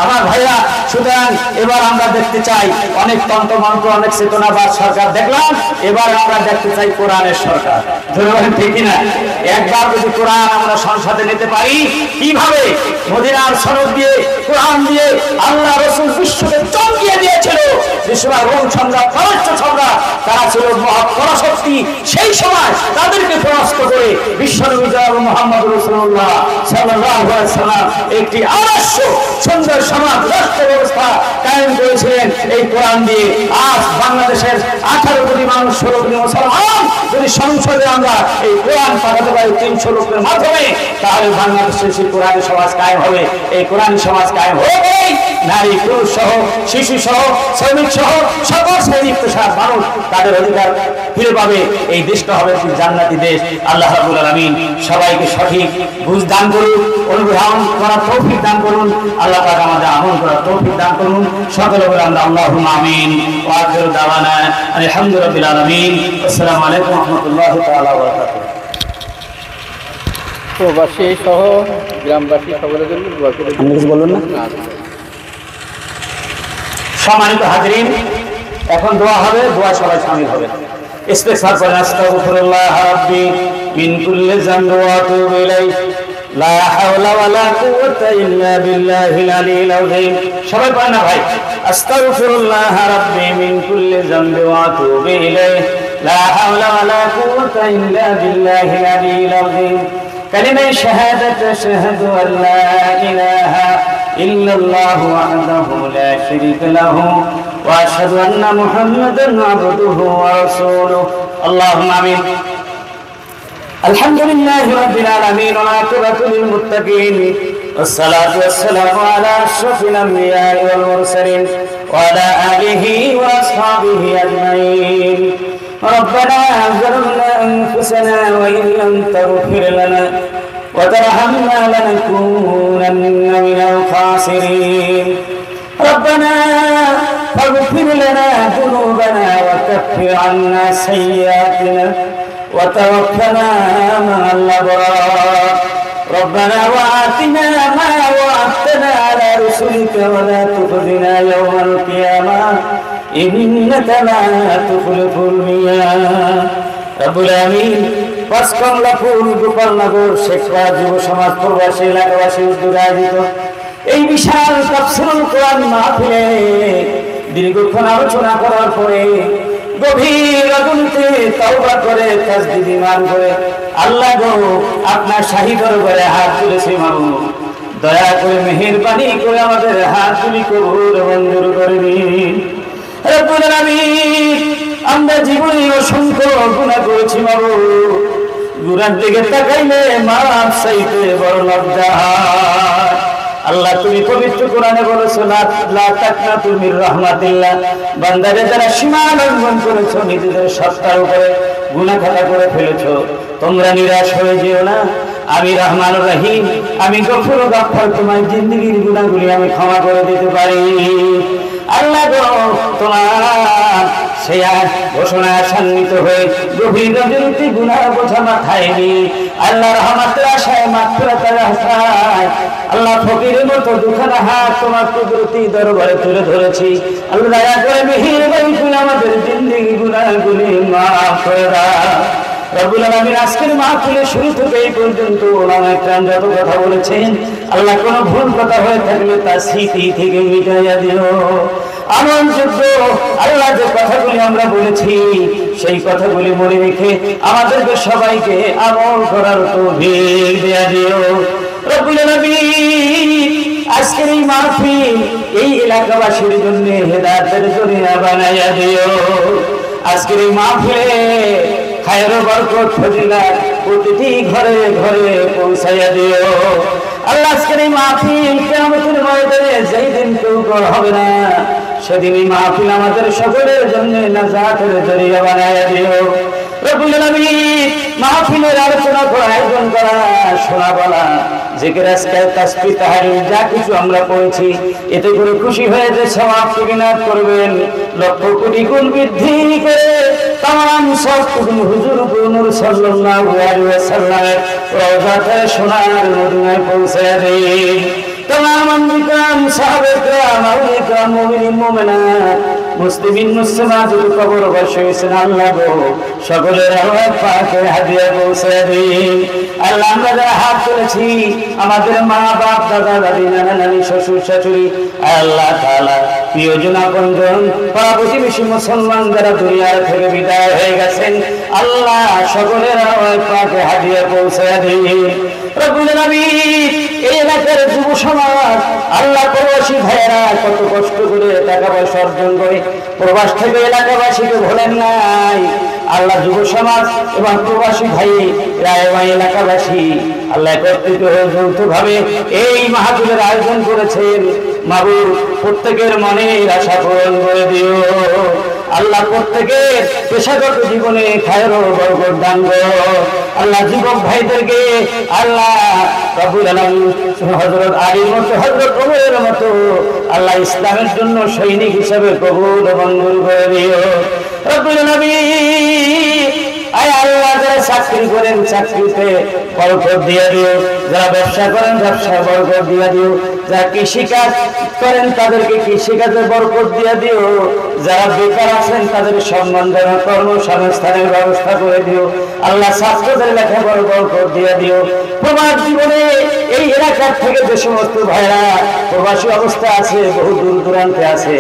[SPEAKER 1] আমার ভাইরা? সুতরাং এবার আমরা দেখতে চাই, অনেক তন্ত্রমন্ত্র অনেক চেতনাবাদ সরকার দেখলাম, এবার আমরা দেখতে চাই কোরআনের সরকার। জোরে বলেন ঠিক কিনা? একবার যদি কোরআন আমরা সংসদে নিতে পারি, কিভাবে মদিনার সনদ দিয়ে কোরআন দিয়ে আল্লাহ রাসূল বিশ্বকে চমকিয়ে দিয়েছিল। বিশ্ববার রোম সম্রাট ফরাসি সম্রাট তারা ছিল পরাশক্তি, সেই সময় তাদেরকে পরাস্ত করে বিশ্বনবী জনাব মুহাম্মদ রাসূলুল্লাহ সাল্লাল্লাহু আলাইহি ওয়াসাল্লাম একটি আদর্শ সুন্দর সমাজ রাষ্ট্র ব্যবস্থা কায়েম করেছিলেন এই কোরআন দিয়ে। আজ বাংলাদেশের 18 কোটি মানুষ, 16 কোটি মুসলমান যদি সংসদে আমরা এই কোরআন পাঠাতে পারি 300 লোকের মাধ্যমে, তাহলে বাংলাদেশের সেই কোরআনী সমাজ কায়েম হবে। এই কোরআনী সমাজ কায়েম হবে, নারী পুরুষ সহ শিশু সহ শ্রমিক সহ সকল শ্রেণী পেশার মানুষ তাদের অধিকার ফিরে পাবে। এই দেশটা হবে একটি জান্নাতি দেশ। আল্লাহ রাব্বুল আলামিন সবাইকে সঠিক বুঝ দান করুন, অনুধাবন করার তৌফিক দান করুন। আল্লাহ পাক আমাদের আমল করার তৌফিক দান করুন। সকলে বলে আমরা আল্লাহুম্মা আমিন। ওয়া আখিরু দাওয়ানা আলহামদুলিল্লাহি রাব্বিল আলামিন। আসসালামু আলাইকুম ওয়া রাহমাতুল্লাহি তাআলা ওয়া বারাকাতুহু।
[SPEAKER 2] প্রবাসী সহ গ্রামবাসী সকলের জন্য দোয়া করে
[SPEAKER 1] কিছু বলুন না। সম্মানিত হাজিরিন, এখন দোয়া হবে, দোয়া সবাই শামিল হবে। ইস্তেগফার করেন। আস্তাগফিরুল্লাহ রাব্বি মিন কুল্লি যামবি ওয়া আতুবু ইলাইহি লা হাওলা ওয়ালা কুওয়াতা ইল্লা বিল্লাহিল আলিয়্যিল আযীম। সবাই পড়েন না ভাই। আস্তাগফিরুল্লাহ রাব্বি মিন কুল্লি যামবি ওয়া আতুবু ইলাইহি লা হাওলা ওয়ালা কুওয়াতা ইল্লা বিল্লাহিল আলিয়্যিল আযীম। কালিমা শাহাদাত আশহাদু আল্লা ইলাহা ইল্লাল্লাহু ওয়াহদাহু লা শারীকা লাহু ওয়া আশহাদু আন্না মুহাম্মাদান আবদুহু ওয়া রাসূলুহু। আল্লাহুম্মা আমিন। আলহামদুলিল্লাহি রাব্বিল আলামিন ওয়া আকিবাতুল লিল মুত্তাকিন والصلاة والسلام على أشرف الأنبياء والمرسلين وعلى آله وأصحابه أجمعين. ربنا ظلمنا أنفسنا وإن لم تغفر لنا وترحمنا لنكونن من الخاسرين. ربنا فاغفر لنا ذنوبنا وكفر عنا سيئاتنا وتوفنا مع الأبرار. ربنا وآتنا ما وعدتنا على رسلك ولا تخزنا يوم القيامة إنك لا تخلف الميعاد. رب العالمين পাঁচকমলাপুর গোপালনগর শেখরা যুব সমাজ প্রবাসী এলাকাবাসী উদ্যোগে আয়োজিত এই বিশাল তাফসীরুল কোরআন মাহফিলে দীর্ঘক্ষণ আলোচনা করার পরে গভীর রজনীতে তওবা করে তাসবিহ ঈমান করে আল্লাহ গো আপনার শাহী দরবারে হাত তুলেছি, মাবুদ দয়া করে মেহেরবানি করে আমাদের হাত তুলি কবুল মঞ্জুর করে দিন। রব্বুল আলামিন আমরা জীবনে অসংখ্য গুনাহ করেছি মাবুদ, গুনার দিকে তাকাইলে মাফ চাইতে বড় লজ্জা হয়। আল্লাহ তুমি পবিত্র কোরআনে বলেছো লা তাকনাতু মির রাহমাতিল্লাহ, বান্দারে যারা সীমা লঙ্ঘন করেছো, নিজেদের সত্তার উপরে গুনাহ খাতা করে ফেলেছো, তোমরা নিরাশ হয়ে যেও না। আমি রহমান রহিম, আমি গফুর গাফফার, তোমার জিন্দেগীর গুনাহগুলি আমি ক্ষমা করে দিতে পারি। আল্লাহ গো, তোমার সেই ঘোষণা সান্নিত হয়ে গভীর নজরুতি গুনাহ বোঝা মাথায় নি, আল্লাহ রহমতের আশায় মাগফিরাতের আশায় আল্লাহ ফকিরের মতো দুখানা হাত তোমার কুদরতি দরবারে তুলে ধরেছি। আল্লাহ দয়া করে মেহেরবানি করে আমাদের জিন্দেগি গুনাহগুলি মাফ করে দাও। রব্বুল আলামিন আজকের মাহফিলের শুরু থেকে এই পর্যন্ত ওলামায়ে কেরাম যত কথা বলেছেন, আল্লাহ কোনো ভুল কথা হয়ে থাকলে তা স্মৃতি থেকে মিটাইয়া দিও। আমলযোগ্য আল্লাহ যে কথাগুলি আমরা বলেছি, সেই কথাগুলি মনে রেখে আমাদেরকে সবাইকে আমল করার তৌফিক দেয়া দিও। রব্বুল আলামিন আজকের এই মাহফিল এই এলাকাবাসীর জন্য হেদায়েতের জরিয়া বানাইয়া দিও। আজকের এই মাহফিলে খায়র বরকত ফজিলত প্রতিটি ঘরে ঘরে পৌঁছাইয়া দিও। আল্লাহ আজকের এই মাহফিল কিয়ামতের ময়দানে যেই দিন কেউ কর হবে না, সেদিন এই মাহফিল আমাদের সকলের জন্য নাজাতের জরিয়া বানাইয়া দিও। রব্বুল আলামিন মাহফিলের আলোচনা করা, আয়োজন করা, শোনা বলা, জিকির আজকার তাসবিহ তাহলিল যা কিছু আমরা পড়েছি, এতে করে খুশি হয়ে যে সওয়াব সুবিনাত করবেন, লক্ষ কোটি গুণ বৃদ্ধি করে তাম সবটুকু হুজুর নূর সাল্লাল্লাহু আলাইহি ওয়াসাল্লামের রওজাতে সোনার মদিনায় পৌঁছে দিন। तमाम अंबियाम साहबे किराम औलिया किराम मुमिनीन मुमिनात मुस्लिमीन मुसलमात कब्र बशेसन আল্লাহ গো সকলের আল্লাহ পাকে হাদিয়া পৌঁছে দিন। আল্লাহ আমরা যারা হাত তুলেছি, আমাদের মা বাপ দাদা দাদি নানা নানি শ্বশুর শাশুড়ি, আল্লাহ তাআলা প্রিয়জন আপনজন পাড়া প্রতিবেশী মুসলমান যারা দুনিয়া থেকে বিদায় হয়ে গেছেন, আল্লাহ সকলের আল্লাহ পাকে হাদিয়া পৌঁছে দিন। রব্বুল আলামিন এই এলাকার যুব সমাজ, আল্লাহ প্রবাসী ভাইয়েরা কত কষ্ট করে টাকা পয়সা অর্জন করে প্রবাস থেকে এলাকাবাসীকে ভোলেন নাই। আল্লাহ যুব সমাজ এবং প্রবাসী ভাই এলাকাবাসী আল্লাহ একত্রিত হয়ে যৌথভাবে এই মাহফিলের আয়োজন করেছেন। মাবুদ প্রত্যেকের মনের আশা পূরণ করে দিও। আল্লাহ প্রত্যেকের পেশাগত জীবনে খায়র বরকত দান করো। আল্লাহ যুবক ভাইদেরকে আল্লাহ রব্বুল আলামিন হযরত আলীর মতো, হযরত ওমরের মতো আল্লাহ ইসলামের জন্য সৈনিক হিসেবে কবুল ও মঞ্জুর করে দিও। রব্বুল আলামিন আয় আল্লাহ যারা চাকরি করেন চাকরিতে বরকত দিয়ে দিও, যারা ব্যবসা করেন ব্যবসায় বরকত দিয়ে দিও, যারা কৃষিকাজ করেন তাদেরকে কৃষিকাজে বরকত দিয়ে দিও, যারা বেকার আছেন তাদের সম্মানজনক কর্মসংস্থানের ব্যবস্থা করে দিও। আল্লাহ ছাত্রদের লেখাপড়ার বরকত দিয়ে দিও। প্রবাস জীবনে এই এলাকার থেকে যে সমস্ত ভাইরা প্রবাসী অবস্থা আছে, বহু দূর দূরান্তে আছে,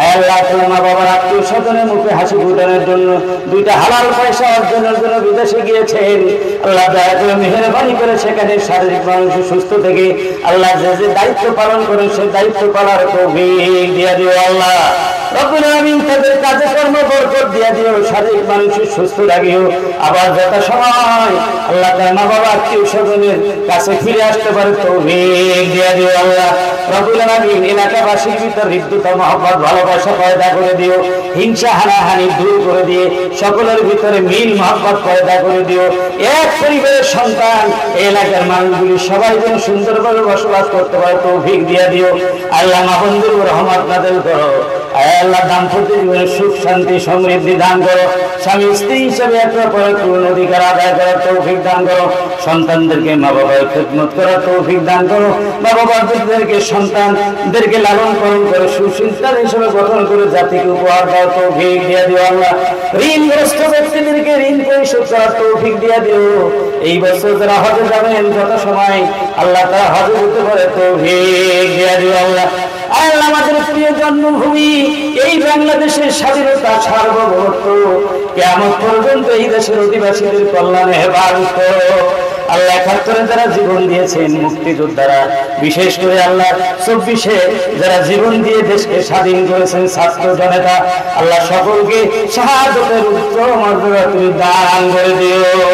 [SPEAKER 1] আয় আল্লাহ তোমার মা বাবার আত্মীয় স্বজনের মুখে হাসি ফুটানোর জন্য, দুইটা হালাল পয়সা অর্জনের জন্য বিদেশে গিয়েছেন, আল্লাহ দয়া করে মেহেরবানি করে সেখানে শারীরিক মানসিক সুস্থ থেকে আল্লাহ যে যে দায়িত্ব পালন করেন সেই দায়িত্ব পালন তৌফিক দিয়ে দিও। আল্লাহ রব্বুল আলামিন তাদের কাজে কর্ম বরকত দিয়ে দিও, শারীরিক মানসিক সুস্থ রাখিও। আবার যথা সময় আল্লাহ তার মা বাবা আত্মীয় স্বজনের কাছে ফিরে আসতে পারে তৌফিক দিয়ে দিও। আল্লাহ রব্বুল আলামিন এলাকাবাসীর ভিতর হৃদ্যতা মহব্বত ভালোবাসা পয়দা করে দিও, হিংসা হানাহানি দূর করে দিয়ে সকলের ভিতরে মিল মহব্বত পয়দা করে দিও। এক পরিবারের সন্তান এলাকার মানুষগুলি সবাই যেন সুন্দরভাবে বসবাস করতে পারে তৌফিক দিয়ে দিও। আল্লাহ মা বন্ধুর রহমত নাযিল করো। আল্লাহ দাম্পত্য জীবনে সুখ শান্তি সমৃদ্ধি দান করো। স্বামী স্ত্রী হিসেবে একটা পূর্ণ অধিকার আদায় করার তৌফিক দান করো। সন্তানদেরকে মা বাবার খেদমত করার তৌফিক দান করো। মা বাবাদেরকে সন্তানদেরকে লালন পালন করে সুসন্তান হিসেবে গঠন করে জাতিকে উপহার দেওয়ার তৌফিক দিয়ে দিও। আল্লাহ ঋণগ্রস্ত ব্যক্তিদেরকে ঋণ পরিশোধ করার তৌফিক দিয়ে দিও। এই বছর যারা হজে যাবেন যত সময় আল্লাহ তারা হজে যেতে পারে তৌফিক দিয়ে দিও। আল্লাহ আল্লাহ আমাদের প্রিয় জন্মভূমি এই বাংলাদেশের স্বাধীনতা সার্বভৌমত্ব কিয়ামত পর্যন্ত এই দেশের অধিবাসীদের কল্যাণে হেফাজত করো। আল্লাহ ৭১ যারা জীবন দিয়েছেন মুক্তিযোদ্ধারা, বিশেষ করে আল্লাহ ২৪-এ যারা জীবন দিয়ে দেশকে স্বাধীন করেছেন ছাত্র জনতা, আল্লাহ সকলকে শাহাদাতের উচ্চ মর্যাদা তুমি দান করে দিও।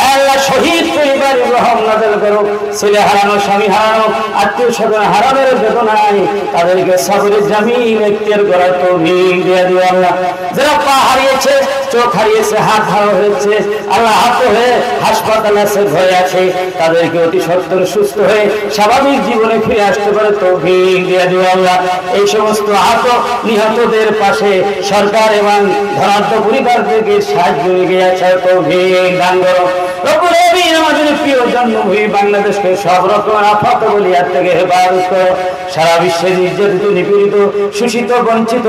[SPEAKER 1] আল্লাহ শহীদ পরিবারের রহম নাযিল করো, ছেলে হারানো, স্বামী হারানো, আত্মীয় স্বজন হারানোর বেদনায় তাদেরকে সবরের জামিন এখতিয়ার করার তৌফিক দিয়ে দিও। আল্লাহ যারা পা হারিয়েছে, চোখ হারিয়েছে, হাত হারা হয়েছে, আল্লাহ আহত হয়ে হাসপাতালে আছে, ভয়ে আছে, তাদেরকে অতি সত্বর সুস্থ হয়ে স্বাভাবিক জীবনে ফিরে আসতে পারে তৌফিক দিয়ে দিও। আল্লাহ এই সমস্ত আহত নিহতদের পাশে সরকার এবং ধনাঢ্য পরিবারদেরকে সাহায্য এগিয়ে আসার তৌফিক দান করো। রব্বুল আলামিন আমাদের প্রিয় জন্মভূমি বাংলাদেশকে সব রকম আফাত বলিয়ার থেকে হেফাজত করো। সারা বিশ্বে নির্যাতিত, নিপীড়িত, শোষিত, বঞ্চিত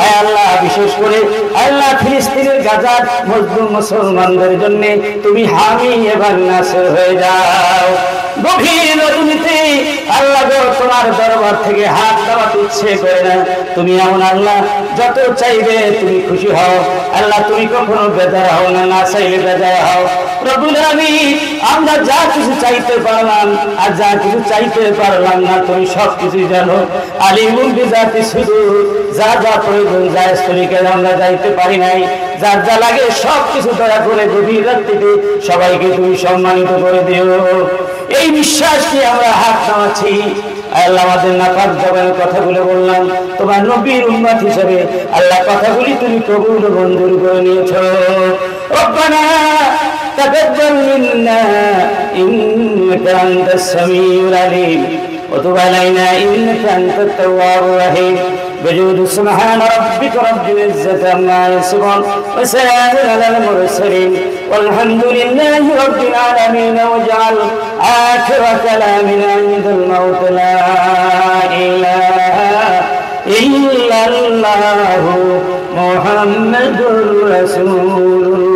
[SPEAKER 1] আয় আল্লাহ, বিশেষ করে আল্লাহ ফিলিস্তিনের গাজার মজলুম মুসলমানদের জন্য তুমি হামি এবং নাসির হয়ে যাও। গভীর রজনীতে আল্লাহ গো, তোমার দরবার থেকে হাত দেওয়াতে ইচ্ছে করে না। তুমি এমন আল্লাহ, যত চাইবে তুমি খুশি হও। আল্লাহ তুমি কখনো বেজার হও না, না চাইলে বেজার হও। রব্বুল আলামিন আমরা যা কিছু চাইতে পারলাম আর যা কিছু চাইতে পারলাম না, তুমি সব কিছু জানো। আলিমুল বিজাতি সুদূর, যা যা প্রয়োজন যায় স্তরিকে আমরা যাইতে পারি নাই, যার যা লাগে সব কিছু দয়া করে গভীর রাত্রিতে সবাইকে তুমি সম্মানিত করে দিও। এই বিশ্বাস নিয়ে আমরা হাত নামাচ্ছি। আল্লাহ আমাদের নাপাক জবানের কথাগুলো বললাম তোমার নবীর উম্মত হিসেবে, আল্লাহ কথাগুলি তুমি কবুল ও মঞ্জুর করে নিয়েছো। রব্বানা তাকাব্বাল মিন্না ইন্নাকা আনতাস সামিউল আলিম ওয়া তুব আলাইনা ইন্নাকা আনতাত তাওয়াবুর রহিম। بجود سبحان ربك رب العزة عما يصفون وسلام على المرسلين والحمد لله رب العالمين. واجعل آخر كلامنا عند الموت لا إله إلا الله محمد رسول الله.